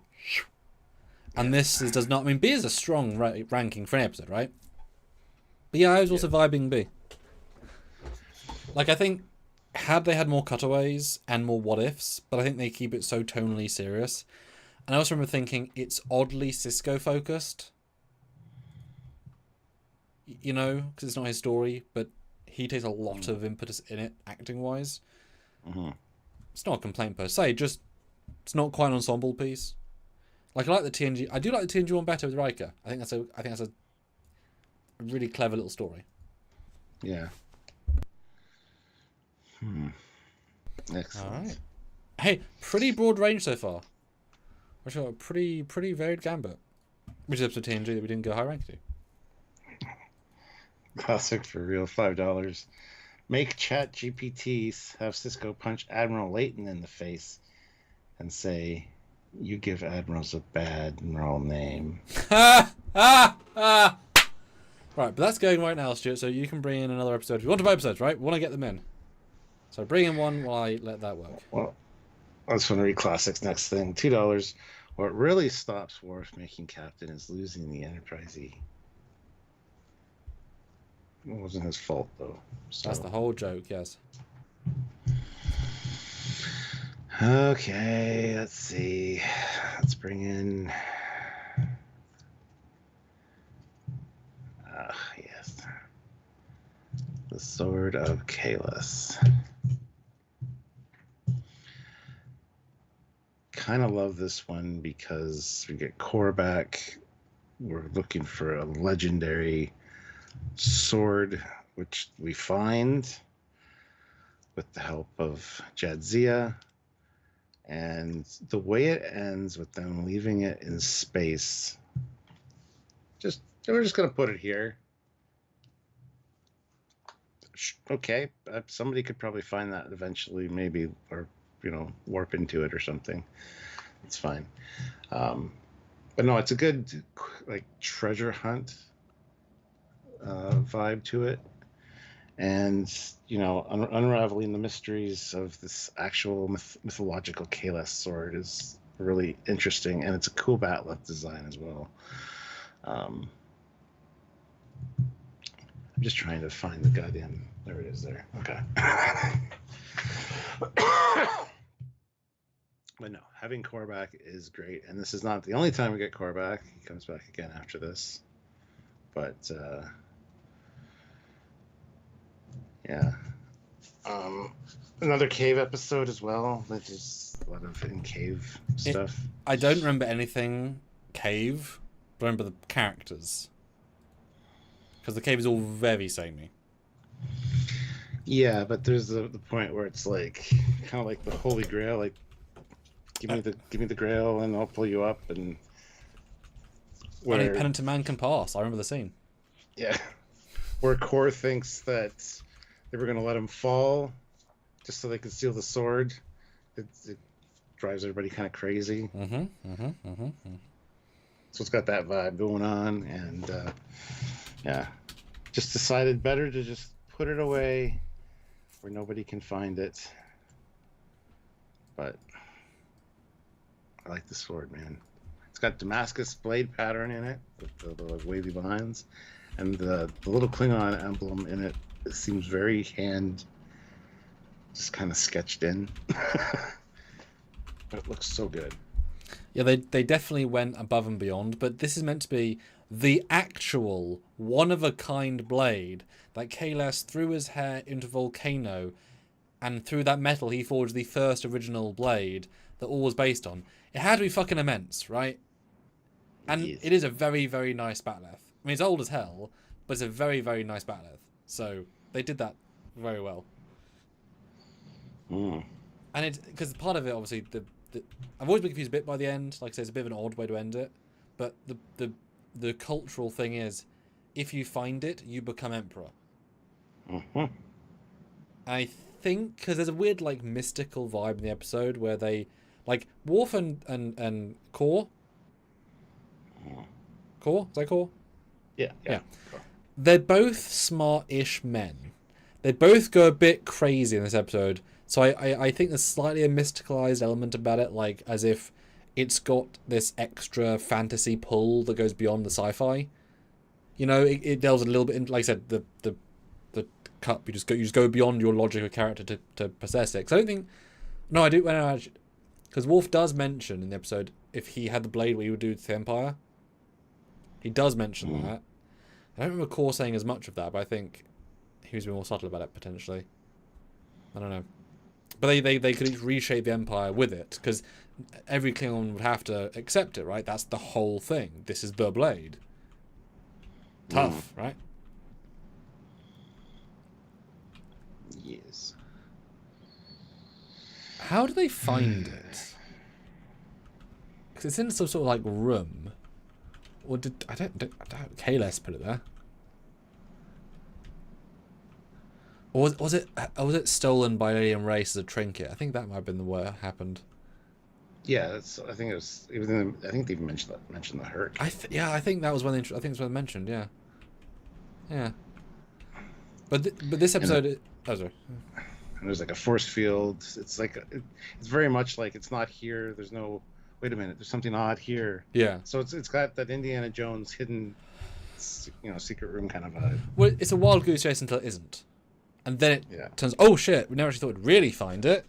And this does not... I mean, B is a strong ranking for an episode, right? But yeah, I was also vibing B. Like, I think, had they had more cutaways and more what-ifs, but I think they keep it so tonally serious. And I also remember thinking, it's oddly Sisko-focused. You know, because it's not his story, but he takes a lot of impetus in it, acting-wise. Mm-hmm. It's not a complaint per se, just it's not quite an ensemble piece. Like, I like the TNG. I do like the TNG one better with Riker. I think that's a really clever little story. Yeah. Excellent. All right. Hey, pretty broad range so far. We've got a pretty varied gambit. Which is episode TNG that we didn't go high rank to. Classic for real, $5. Make Chat GPTs have Sisko punch Admiral Layton in the face and say, "You give admirals a bad admiral name." Right, but that's going right now, Stuart, so you can bring in another episode. We want to buy episodes, right? We want to get them in. So bring in one while I let that work. Well, I just want to read Classic's next thing. $2. What really stops Worf making captain is losing the Enterprise E. It wasn't his fault, though. So. That's the whole joke, yes. Okay, let's see. Let's bring in... yes. The Sword of Kahless. kind of love this one because we get core back. We're looking for a legendary sword, which we find with the help of Jadzia. And the way it ends with them leaving it in space, we're just going to put it here. Okay, somebody could probably find that eventually, maybe, or, warp into it or something. It's fine. But no, it's a good, like, treasure hunt vibe to it. And, unraveling the mysteries of this actual mythological Kahless sword is really interesting. And it's a cool bat'leth design as well. I'm just trying to find the goddamn... There it is there. Okay. But no, having core back is great. And this is not the only time we get core back. He comes back again after this. But, yeah. Another cave episode as well. There's just a lot of in-cave stuff. I don't remember anything cave, but I remember the characters. Because the cave is all very samey. Yeah, but there's the point where it's like kind of like the Holy Grail, like give me the Grail and I'll pull you up, and where any penitent man can pass. I remember the scene. Yeah, where Core thinks that they were going to let him fall just so they could steal the sword. It drives everybody kind of crazy. So it's got that vibe going on, and yeah, just decided better to just put it away where nobody can find it. But I like the sword, man. It's got Damascus blade pattern in it with the wavy lines, and the little Klingon emblem in it. It seems very just kind of sketched in. But it looks so good. Yeah, they definitely went above and beyond, but this is meant to be the actual one-of-a-kind blade that Kahless threw his hair into a volcano, and through that metal he forged the first original blade that all was based on. It had to be fucking immense, right? And it is a very, very nice bat'leth. I mean, it's old as hell, but it's a very, very nice bat'leth. So they did that very well. And because part of it, obviously, I've always been confused a bit by the end. Like I say, it's a bit of an odd way to end it. But the cultural thing is, if you find it, you become emperor. I think because there's a weird like mystical vibe in the episode where they like Worf and Core. Core? Is that Core? Yeah. Cool. They're both smart-ish men. They both go a bit crazy in this episode. So I think there's slightly a mysticalized element about it, like as if it's got this extra fantasy pull that goes beyond the sci-fi. It delves a little bit into, like I said, the cup. You just go beyond your logic of character to possess it. Because I don't think, no, I do. Because Worf does mention in the episode if he had the blade, what he would do to the Empire. He does mention that. I don't remember Core saying as much of that, but I think he was more subtle about it potentially. I don't know. But they could reshape the Empire with it, because every Klingon would have to accept it, right? That's the whole thing. This is the blade. Tough, right? Yes. How do they find it? Because it's in some sort of like room. Or I don't Kahless put it there. Or was it stolen by an alien race as a trinket? I think that might have been what happened. Yeah, I think it was. I think they even mentioned the Herc. I think that was when I think it's when they mentioned. Yeah. But this episode. Sorry. And there's like a force field. It's like it's very much like it's not here. There's no. Wait a minute. There's something odd here. Yeah. So it's got that Indiana Jones hidden, secret room kind of vibe. Well, it's a wild goose chase until it isn't. And then it turns, oh shit, we never actually thought we'd really find it.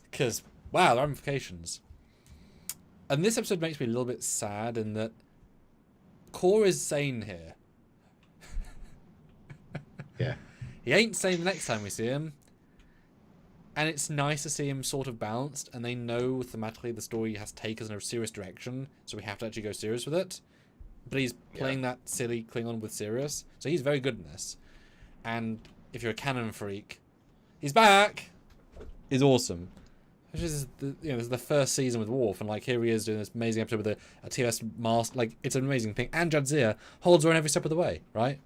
Because, wow, the ramifications. And this episode makes me a little bit sad in that Core is sane here. Yeah. He ain't sane the next time we see him. And it's nice to see him sort of balanced, and they know thematically the story has to take us in a serious direction, so we have to actually go serious with it. But he's playing that silly Klingon with serious, so he's very good in this. And if you're a canon freak, he's back! Is awesome. Which is this is the first season with Worf, and like here he is doing this amazing episode with a TOS mask. Like it's an amazing thing. And Jadzia holds her own every step of the way, right?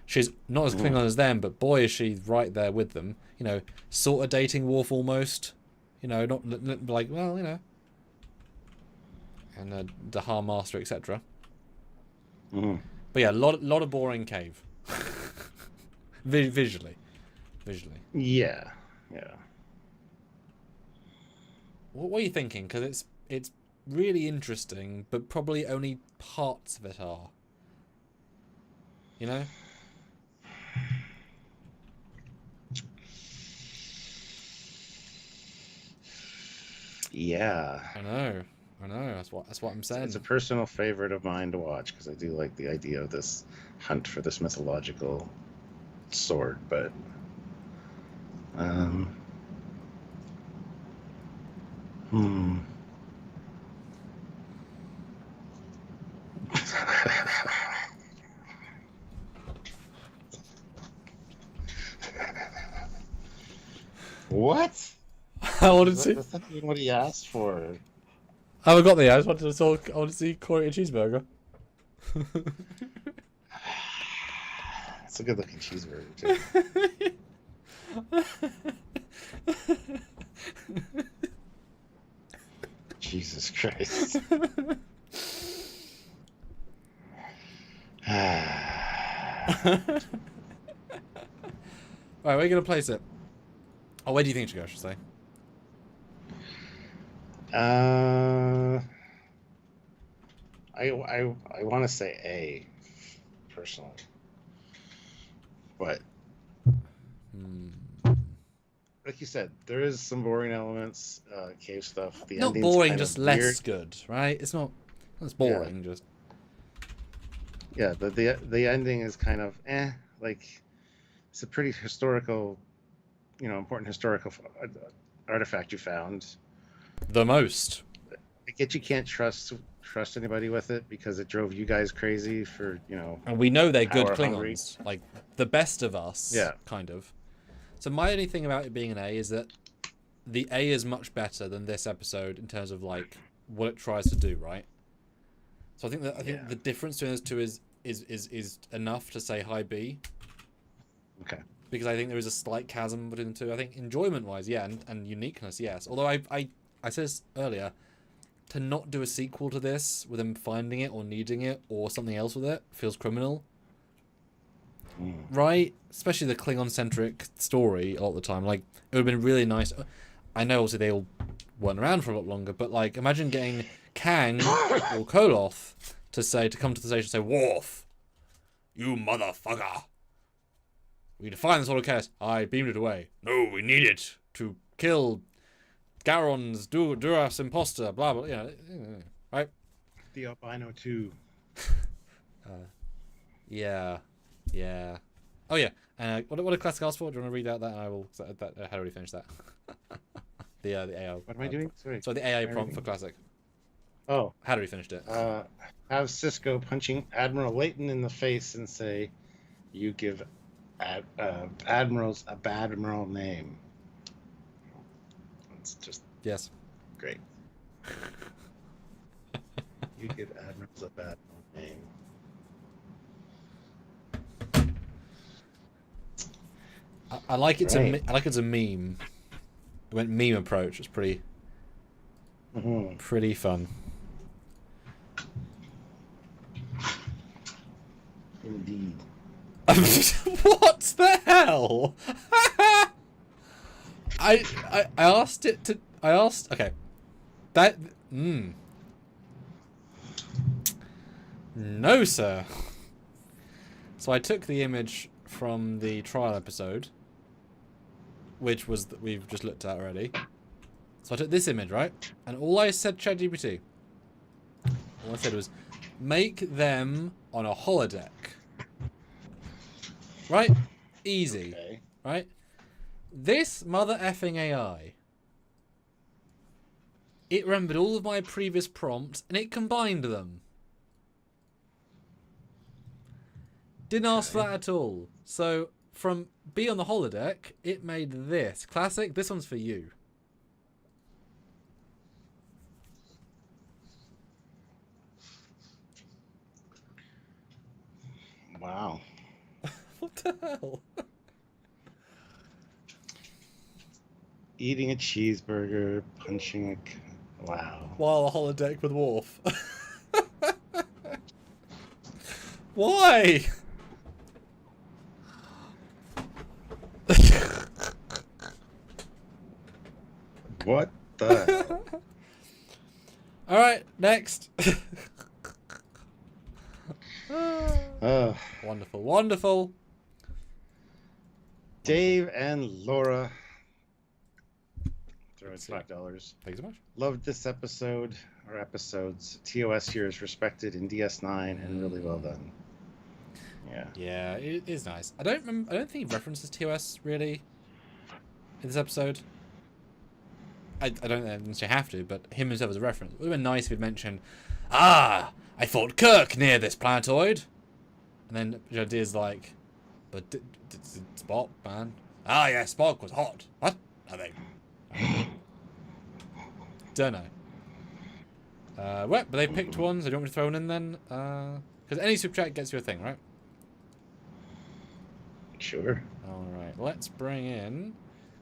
She's not as Klingon as them, but boy is she right there with them. You know, sort of dating Worf almost. You know, not like, well, you know. And Dahar Master, etc. Mm-hmm. But yeah, lot of boring cave. Visually. Yeah. What are you thinking? Because it's really interesting, but probably only parts of it are. You know? Yeah. I know. That's what I'm saying. It's a personal favorite of mine to watch because I do like the idea of this hunt for this mythological sword, but What? I want to see. That's not even what he asked for. I haven't got the. I just wanted to talk. I want to see Corey a cheeseburger. It's a good looking cheeseburger too. Jesus Christ. Alright, where are you going to place it? Oh, where do you think it should go, I should say? I want to say A, personally. But like you said, there is some boring elements, cave stuff. The not ending's boring, kind just of less weird. good, right? It's not. It's boring, just. Yeah, the ending is kind of like it's a pretty historical, important historical artifact you found. The most. I get you can't trust anybody with it because it drove you guys crazy for And we know they're good power Klingons, hungry. like the best of us. Yeah. Kind of. So my only thing about it being an A is that the A is much better than this episode in terms of like what it tries to do, right? So I think the difference between those two is enough to say high B. Okay. Because I think there is a slight chasm between the two. I think enjoyment-wise, yeah, and uniqueness, yes. Although I said this earlier, to not do a sequel to this with them finding it or needing it or something else with it feels criminal. Right? Especially the Klingon-centric story a lot of the time. Like, it would have been really nice. I know, obviously, they all weren't around for a lot longer, but, like, imagine getting Kang or Koloth to come to the station and say, Worf, you motherfucker. We define this holocast. I beamed it away. No, we need it to kill Garon's Duras imposter, blah, blah, right? The albino too. Yeah. Oh yeah. What did Classic ask for? Do you want to read out that? And I will. I had already finished that. the AI. What am I doing? Sorry. So the AI prompt for Classic. Oh. I had already finished it. Have Cisco punching Admiral Layton in the face and say, "You give admirals a bad admiral name." It's just yes. Great. You give admirals a bad name. I like it's Right. I like it's a meme. It went meme approach. It's pretty fun. Indeed. What the hell? I asked it to. I asked. Okay. That. No, sir. So I took the image from the trial episode, which was that we've just looked at already. So I took this image, right? And all I said, ChatGPT, all I said was, make them on a holodeck. Right? Easy. Okay. Right? This mother effing AI. It remembered all of my previous prompts and it combined them. Didn't ask for that at all. So from B on the holodeck, it made this. Classic, this one's for you. Wow. What the hell? Eating a cheeseburger, punching a... Wow. While a holodeck with Worf. Why? What the hell? Alright, next. Wonderful, wonderful. Dave and Laura. Throw in $5. Thanks so much. Loved this episode, or episodes. TOS here is respected in DS9 and really well done. Yeah. Yeah, it is nice. I don't think he references TOS really in this episode. I don't necessarily have to, but him himself as a reference. It would have been nice if he'd mentioned, I fought Kirk near this planetoid. And then Jadier's like, but Spock, man. Ah, yeah, Spock was hot. What? Nothing. Don't know. Well, but they picked one, so do you want me to throw one in then? Because any super chat gets you a thing, right? Sure. Alright, let's bring in,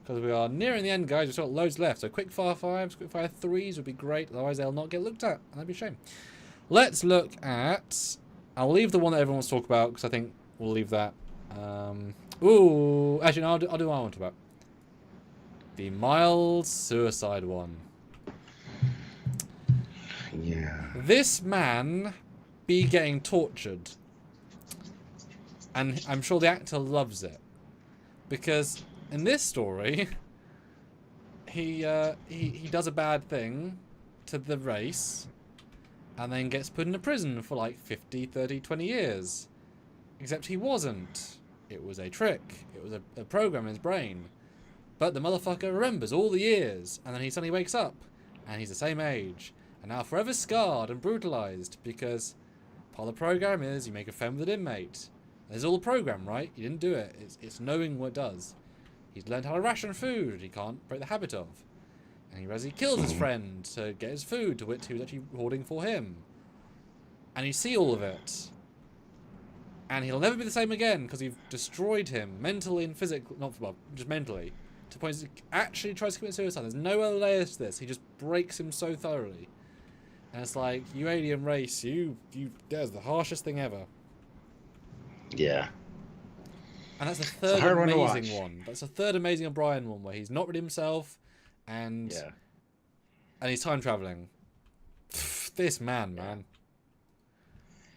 because we are nearing the end, guys. We've got loads left. So quick fire 5s, quick fire 3s would be great. Otherwise, they'll not get looked at. And that'd be a shame. Let's look at... I'll leave the one that everyone wants to talk about, because I think we'll leave that. Ooh, actually, no, I'll do what I want to talk about. The mild suicide one. Yeah. This man be getting tortured. And I'm sure the actor loves it. Because in this story, he does a bad thing to the race and then gets put into prison for like 50, 30, 20 years. Except he wasn't. It was a trick. It was a program in his brain. But the motherfucker remembers all the years, and then he suddenly wakes up, and he's the same age, and now forever scarred and brutalized, because part of the program is you make a friend with an inmate. There's all the program, right? You didn't do it. It's knowing what it does. He's learned how to ration food he can't break the habit of. And he kills his friend to get his food, to which he was actually hoarding for him. And you see all of it. And he'll never be the same again, because you've destroyed him, mentally and physically, not, well, just mentally. To the point he actually tries to commit suicide. There's no other layers to this. He just breaks him so thoroughly. And it's like, you alien race, that's the harshest thing ever. Yeah. And that's the third amazing one. That's the third amazing O'Brien one, where he's not really himself, and he's time traveling. This man.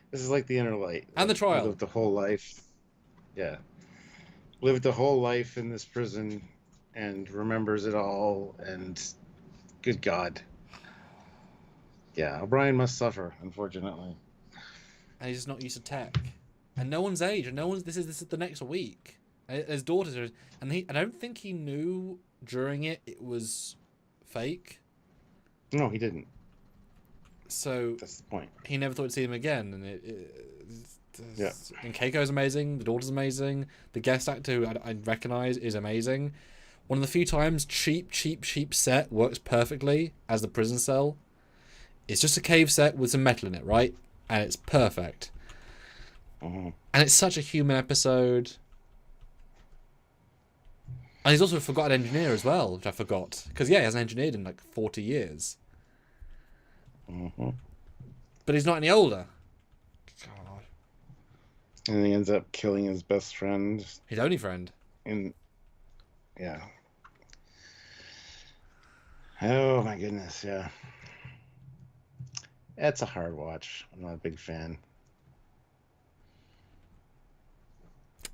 This is like the inner light. And the trial. Lived the whole life. Yeah. Lived the whole life in this prison and remembers it all, and good God. Yeah, O'Brien must suffer, unfortunately. And he's just not used to tech. And no one's age, and no one's this is the next week. And his daughters are, and I don't think he knew during it was fake. No, he didn't. So that's the point. He never thought he'd see him again, and And Keiko's amazing. The daughter's amazing. The guest actor who I recognise is amazing. One of the few times cheap set works perfectly as the prison cell. It's just a cave set with some metal in it, right? And it's perfect. Mm-hmm. And it's such a human episode. And he's also a forgotten engineer as well, which I forgot. Because, he hasn't engineered in like 40 years. Mm-hmm. But he's not any older. God. And he ends up killing his best friend. His only friend. Yeah. Oh, my goodness, yeah. It's a hard watch. I'm not a big fan.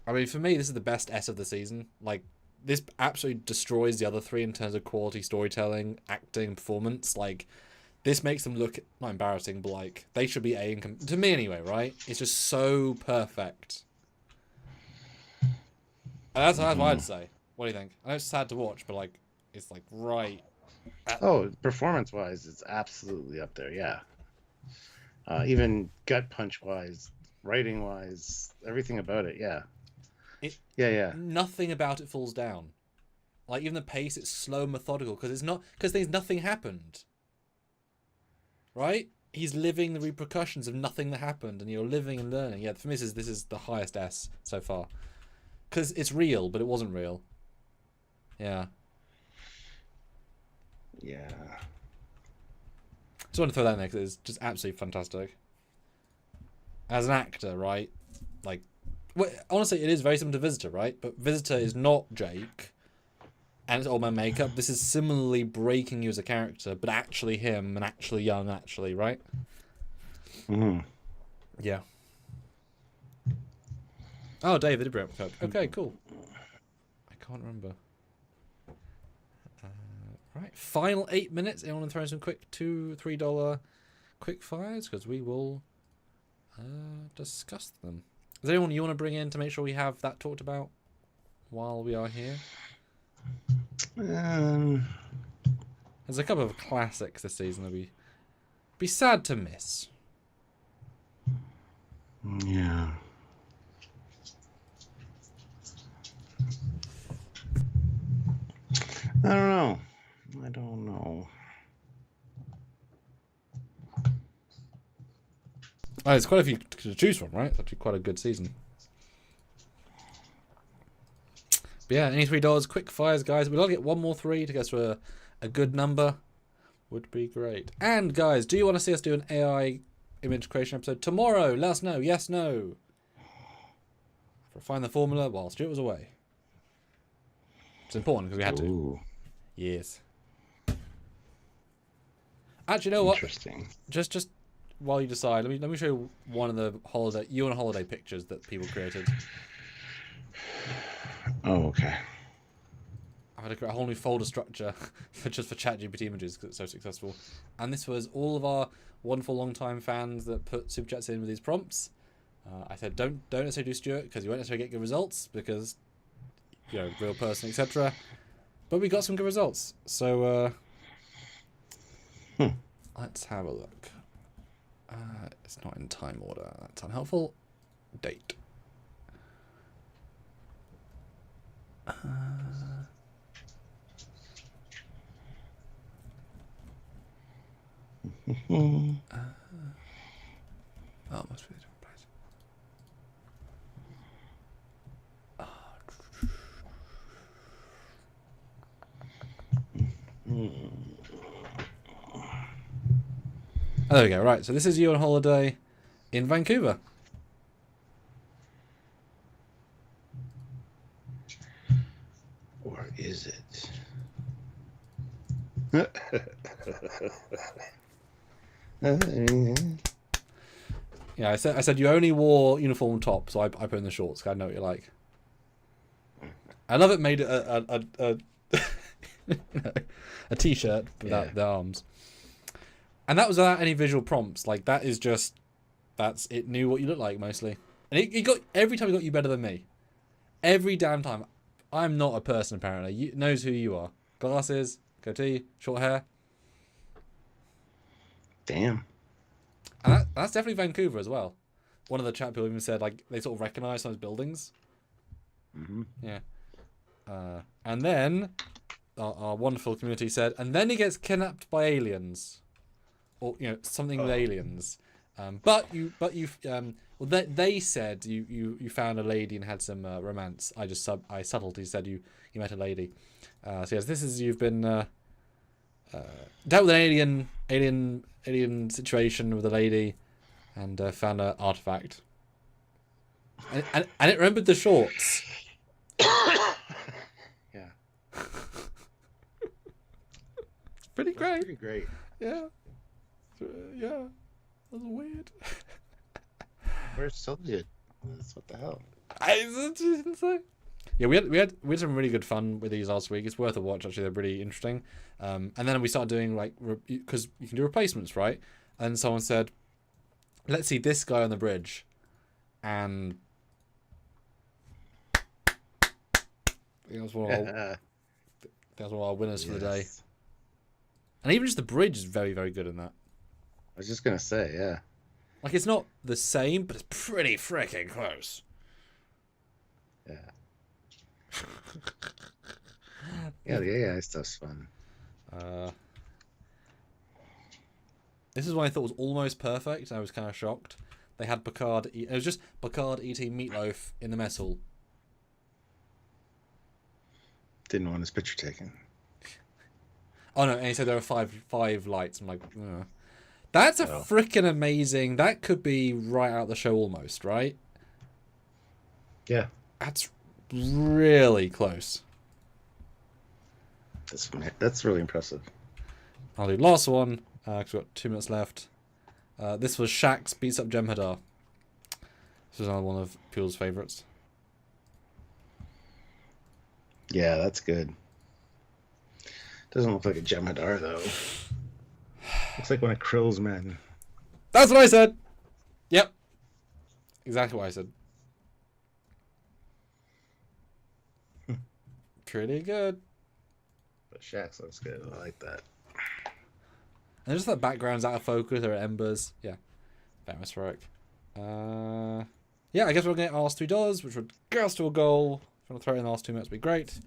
I mean, for me, this is the best S of the season. Like, this absolutely destroys the other three in terms of quality storytelling, acting, performance. Like, this makes them look, not embarrassing, but like, they should be A to me anyway, right? It's just so perfect. And that's what I'd say. What do you think? I know it's sad to watch, but like it's like right. Oh, performance-wise, it's absolutely up there. Yeah. Even gut punch-wise, writing-wise, everything about it. Yeah. Yeah. Nothing about it falls down. Like even the pace, it's slow, methodical because nothing happened. Right? He's living the repercussions of nothing that happened, and you're living and learning. Yeah, for me, this is the highest S so far, because it's real, but it wasn't real. Yeah. Yeah. Just want to throw that in there because it's just absolutely fantastic. As an actor, right? Like, well, honestly, it is very similar to Visitor, right? But Visitor is not Jake, and it's old man makeup. This is similarly breaking you as a character, but actually him and actually young, actually, right? Mm-hmm. Yeah. Oh, David did bring up code. Okay, cool. I can't remember. Right, final 8 minutes. Anyone want to throw in some quick $2, $3 quick fires? Because we will discuss them. Is there anyone you want to bring in to make sure we have that talked about while we are here? There's a couple of classics this season that'd be sad to miss. Yeah. I don't know. Oh, there's quite a few to choose from, right? It's actually quite a good season. But yeah, any $3 quick fires, guys. We'd love to get one more 3 to get to a good number. Would be great. And guys, do you want to see us do an AI image creation episode tomorrow? Let us know. Yes, no. Find the formula while Stuart was away. It's important because we had to. Ooh. Yes. Actually, you know what? Interesting. Just while you decide, let me show you one of the holiday pictures that people created. Oh, okay. I've had to create a whole new folder structure for ChatGPT images because it's so successful. And this was all of our wonderful long-time fans that put super chats in with these prompts. I said don't necessarily do Stuart because you won't necessarily get good results because real person, etc. But we got some good results. So let's have a look. It's not in time order. That's unhelpful. Date. Oh, it must be a different place. Oh, there we go. Right, so this is you on holiday in Vancouver. Or is it? Yeah, I said you only wore uniform top, so I put in the shorts. I know what you like. I love it. Made it a t-shirt without the arms, and that was without any visual prompts. Like that is just it knew what you look like mostly, and it got every time it got you better than me. Every damn time. I'm not a person apparently. It knows who you are. Glasses, goatee, short hair. Damn. And that's definitely Vancouver as well. One of the chat people even said like they sort of recognise those buildings. Mm-hmm. Yeah. And then our wonderful community said, and then he gets kidnapped by aliens, or something with aliens. They said you found a lady and had some romance. I subtlety said you met a lady. So yes, this is you've been dealt with an alien situation with a lady, and found an artifact. And it remembered the shorts. Yeah. Pretty great. Pretty great. Yeah. Yeah. That was weird. Where's Soviet? What the hell? I didn't say. Yeah, we had some really good fun with these last week. It's worth a watch actually. They're really interesting. And then we started doing like because you can do replacements, right? And someone said, "Let's see this guy on the bridge," and think that was one of our, that was one of our winners for the day. Yes. And even just the bridge is very, very good in that. I was just gonna say, yeah. Like, it's not the same, but it's pretty freaking close. Yeah. Yeah, the AI stuff's fun. This is one I thought was almost perfect. I was kind of shocked. They had Picard. It was just Picard eating meatloaf in the mess hall. Didn't want his picture taken. Oh no! And he said there are five lights. I'm like, ugh. That's a freaking amazing. That could be right out the show almost, right? Yeah. That's really close. That's really impressive. I'll do last one. Cause we've got 2 minutes left. This was Shax beats up Jem'Hadar. This was another one of people's favorites. Yeah, that's good. Doesn't look like a Jem'Hadar though. Looks like one of Krill's men. That's what I said. Yep. Exactly what I said. Pretty good. But Shax looks good. I like that. And just that background's out of focus. There are embers. Yeah. Very atmospheric. Yeah, I guess we're going to get our last $3, which would get us to a goal. If you want to throw it in the last 2 minutes, would be great.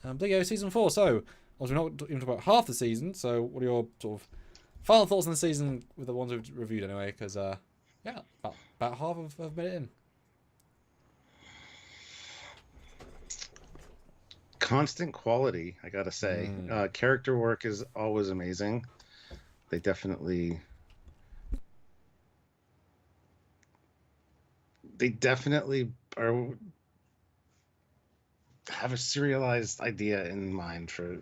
But yeah, season 4. So, obviously we're not even talking about half the season. So, what are your sort of final thoughts on the season with the ones we've reviewed anyway? Because, yeah, about half have made it in. Constant quality, I gotta say. Character work is always amazing. They definitely are have a serialized idea in mind for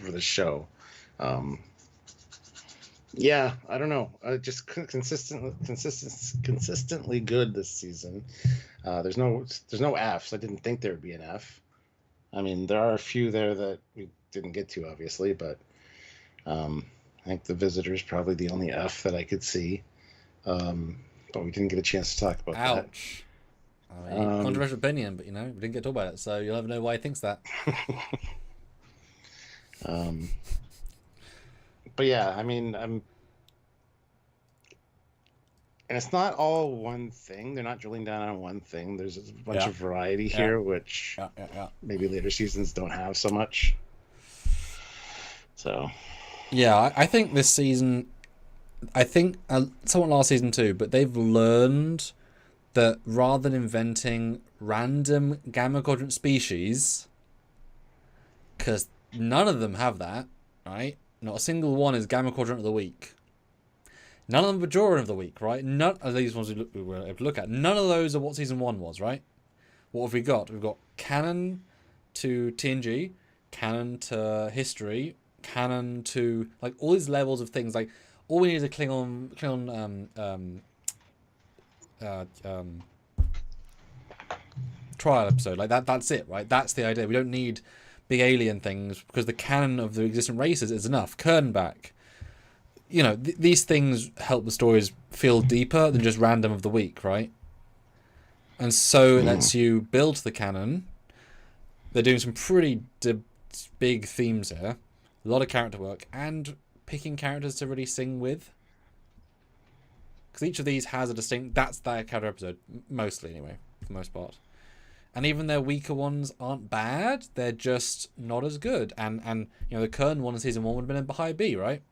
the show. Yeah, I don't know. Just consistently good this season. There's no Fs. I didn't think there would be an F. I mean, there are a few there that we didn't get to, obviously, but I think The Visitor is probably the only F that I could see. But we didn't get a chance to talk about that. Ouch. I mean, controversial opinion, but, we didn't get to talk about it, so you'll never know why he thinks that. But yeah, I mean, and it's not all one thing. They're not drilling down on one thing. There's a bunch of variety here, which maybe later seasons don't have so much. So, yeah, I think this season, somewhat last season too, but they've learned that rather than inventing random gamma quadrant species, because none of them have that, right? Not a single one is Gamma Quadrant of the Week. None of them are Bajoran of the Week, right? None of these ones we were able to look at. None of those are what Season 1 was, right? What have we got? We've got canon to TNG, canon to history, canon to, like, all these levels of things. Like, all we need is a Klingon trial episode. Like, that's it, right? That's the idea. We don't need big alien things because the canon of the existing races is enough. Kernback, these things help the stories feel deeper than just random of the week, right? And so it lets you build the canon. They're doing some pretty big themes here, a lot of character work, and picking characters to really sing with. Because each of these has a distinct. That's their character episode, mostly anyway, for the most part. And even their weaker ones aren't bad. They're just not as good. And the Kern one in Season 1 would have been in Baha'i B, right?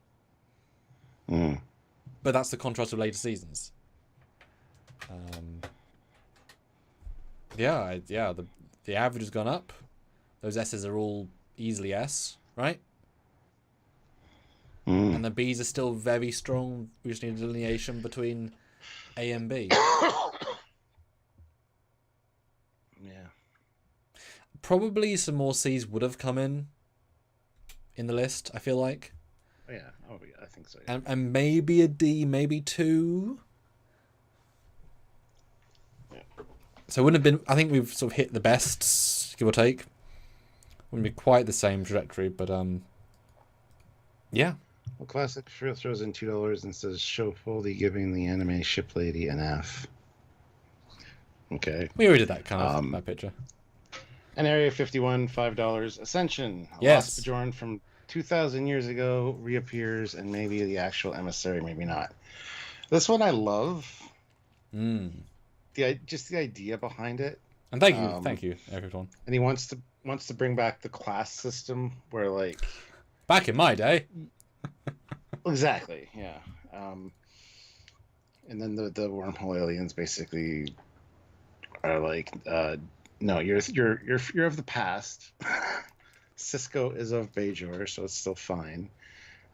But that's the contrast of later seasons. The average has gone up. Those S's are all easily S, right? And the B's are still very strong. We just need a delineation between A and B. Yeah. Probably some more C's would have come in the list, I feel like. Oh, yeah. Oh, yeah, I think so. Yeah. And maybe a D, maybe 2. Yeah. So it wouldn't have been. I think we've sort of hit the best, give or take. Wouldn't be quite the same trajectory, but yeah. Well, Classic throws in $2 and says, "Show Foley giving the anime ship lady an F." Okay. We already did that kind of that picture. And Area 51, $5. Ascension, a Yes. lost Bajoran from 2,000 years ago reappears, and maybe the actual emissary, maybe not. This one I love. Just the idea behind it. And thank you, everyone. And he wants to bring back the class system where, like, back in my day. Exactly, yeah. And then the wormhole aliens basically are like, no, you're of the past. Cisco is of Bajor, so it's still fine.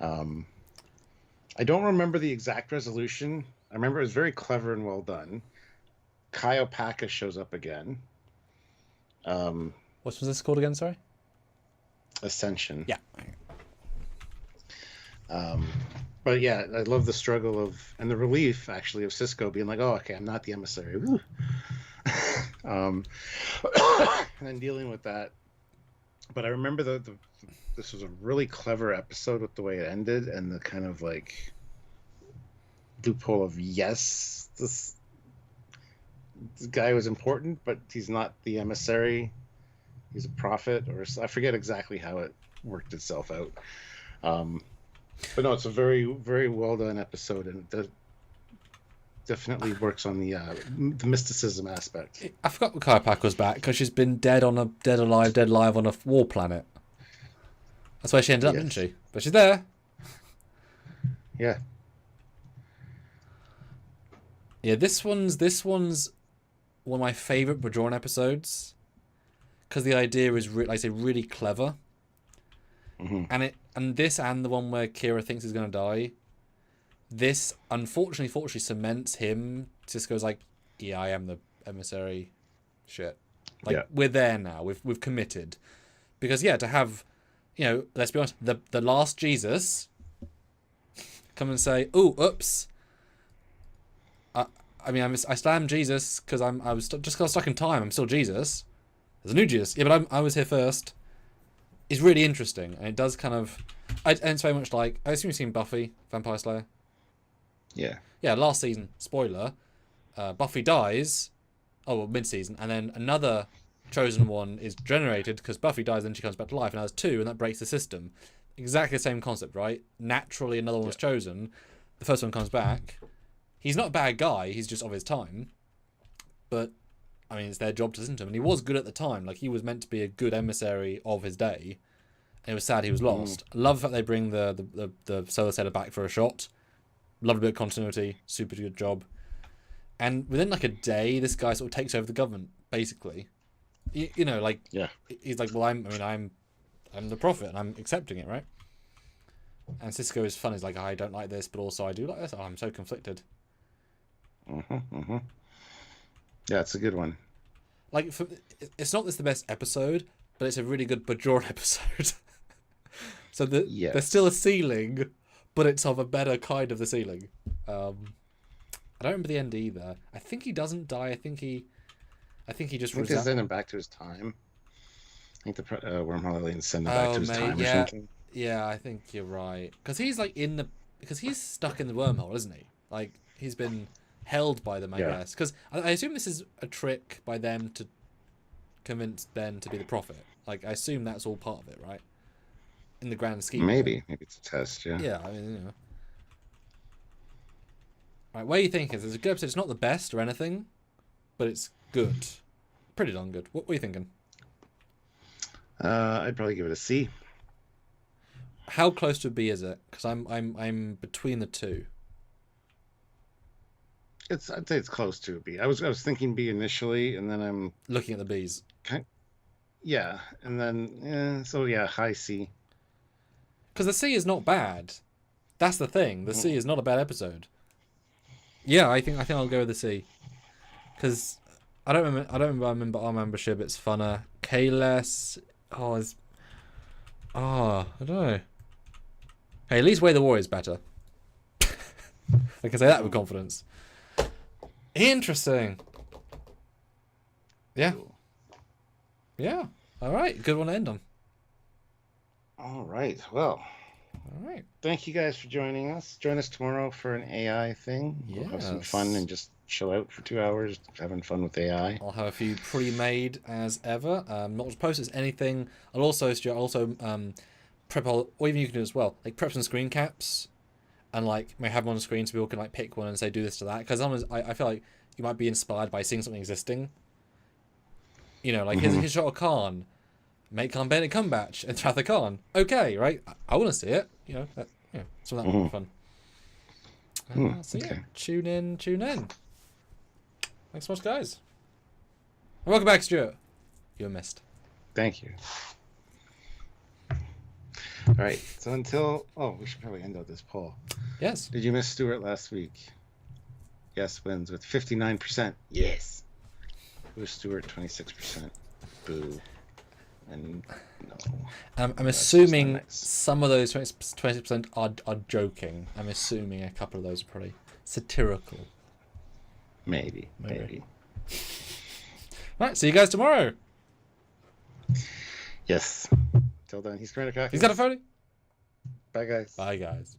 I don't remember the exact resolution. I remember it was very clever and well done. Kaiopaka shows up again. What was this called again, sorry? Ascension. Yeah. But yeah, I love the struggle and the relief, actually, of Cisco being like, oh, okay, I'm not the emissary. And then dealing with that. But I remember this was a really clever episode with the way it ended and the kind of like loophole of, yes, this guy was important, but he's not the emissary. He's a prophet, or I forget exactly how it worked itself out. But no, it's a very, very well done episode, and it definitely works on the mysticism aspect. I forgot Kaiopaka was back because she's been dead alive on a war planet. That's where she ended up, didn't she? But she's there. Yeah. Yeah, this one's one of my favourite Bajoran episodes because the idea is, like I say, really clever. Mm-hmm. And this and the one where Kira thinks he's going to die, this unfortunately cements him. Cisco's like, yeah, I am the emissary. Shit, like we're there now. We've committed, because to have, let's be honest, the last Jesus come and say, oh, oops. I slammed Jesus because I was stuck in time. I'm still Jesus. There's a new Jesus. Yeah, but I was here first. It's really interesting, and it does kind of, and it's very much like, I assume you've seen Buffy, Vampire Slayer. Yeah. Yeah, last season, spoiler, Buffy dies, mid-season, and then another chosen one is generated because Buffy dies, then she comes back to life, and there's two, and that breaks the system. Exactly the same concept, right? Naturally, another one was chosen, the first one comes back. He's not a bad guy, he's just of his time, but it's their job to listen to him, and he was good at the time. Like, he was meant to be a good emissary of his day, and it was sad he was lost. I love the fact they bring the solar sailor back for a shot. Love a bit of continuity, super good job. And within like a day, this guy sort of takes over the government, basically. He's like, well, I'm the prophet, and I'm accepting it, right? And Cisco is fun. He's like, I don't like this, but also I do like this. Oh, I'm so conflicted. Yeah, it's a good one. Like, it's not the best episode, but it's a really good Bajoran episode. So there's still a ceiling, but it's of a better kind of the ceiling. I don't remember the end either. I think he doesn't die. I think he just. They send him back to his time. I think the wormhole aliens send him back to his time or something. Yeah, I think you're right. Because he's like because he's stuck in the wormhole, isn't he? Like, he's been held by them, I guess. Because I assume this is a trick by them to convince Ben to be the prophet. Like, I assume that's all part of it, right? In the grand scheme. Maybe it's a test. Yeah. Yeah, Right, what are you thinking? It's a good episode. It's not the best or anything, but it's good. Pretty darn good. What were you thinking? I'd probably give it a C. How close to a B is it? Because I'm between the two. I'd say it's close to a B. I was thinking B initially, and then I'm looking at the Bs. Yeah, and then high C. Because the C is not bad. That's the thing. The C is not a bad episode. Yeah, I think I'll go with the C. Because I don't remember our Man Bashir, it's funner. Kahless. I don't know. Hey, at least Way the War is better. I can say that with confidence. Interesting. Yeah. Cool. Yeah. All right. Good one to end on. All right. Well, All right. Thank you guys for joining us. Join us tomorrow for an AI thing. We'll have some fun and just chill out for 2 hours, having fun with AI. I'll have a few pre-made as ever. Not to post as anything. I'll also prep all, or even you can do as well, like prep some screen caps, and like may have them on the screen so people can like pick one and say do this to that. Because sometimes I feel like you might be inspired by seeing something existing. You know, like here's a shot of Khan. Make Khan Bennett come batch and Wrath of Khan. Okay, right? I want to see it. You know, so that would be fun. So yeah, tune in. Thanks so much, guys. And welcome back, Stuart. You were missed. Thank you. All right. So we should probably end out this poll. Yes. Did you miss Stuart last week? Yes wins with 59%. Yes. Boo Stuart 26%. Boo. And no. I'm assuming some of those 20% are joking. I'm assuming a couple of those are probably satirical. Maybe. Right, see you guys tomorrow. Yes. Till then, he's Commander Kahless. He's got a Foley. Bye, guys. Bye, guys.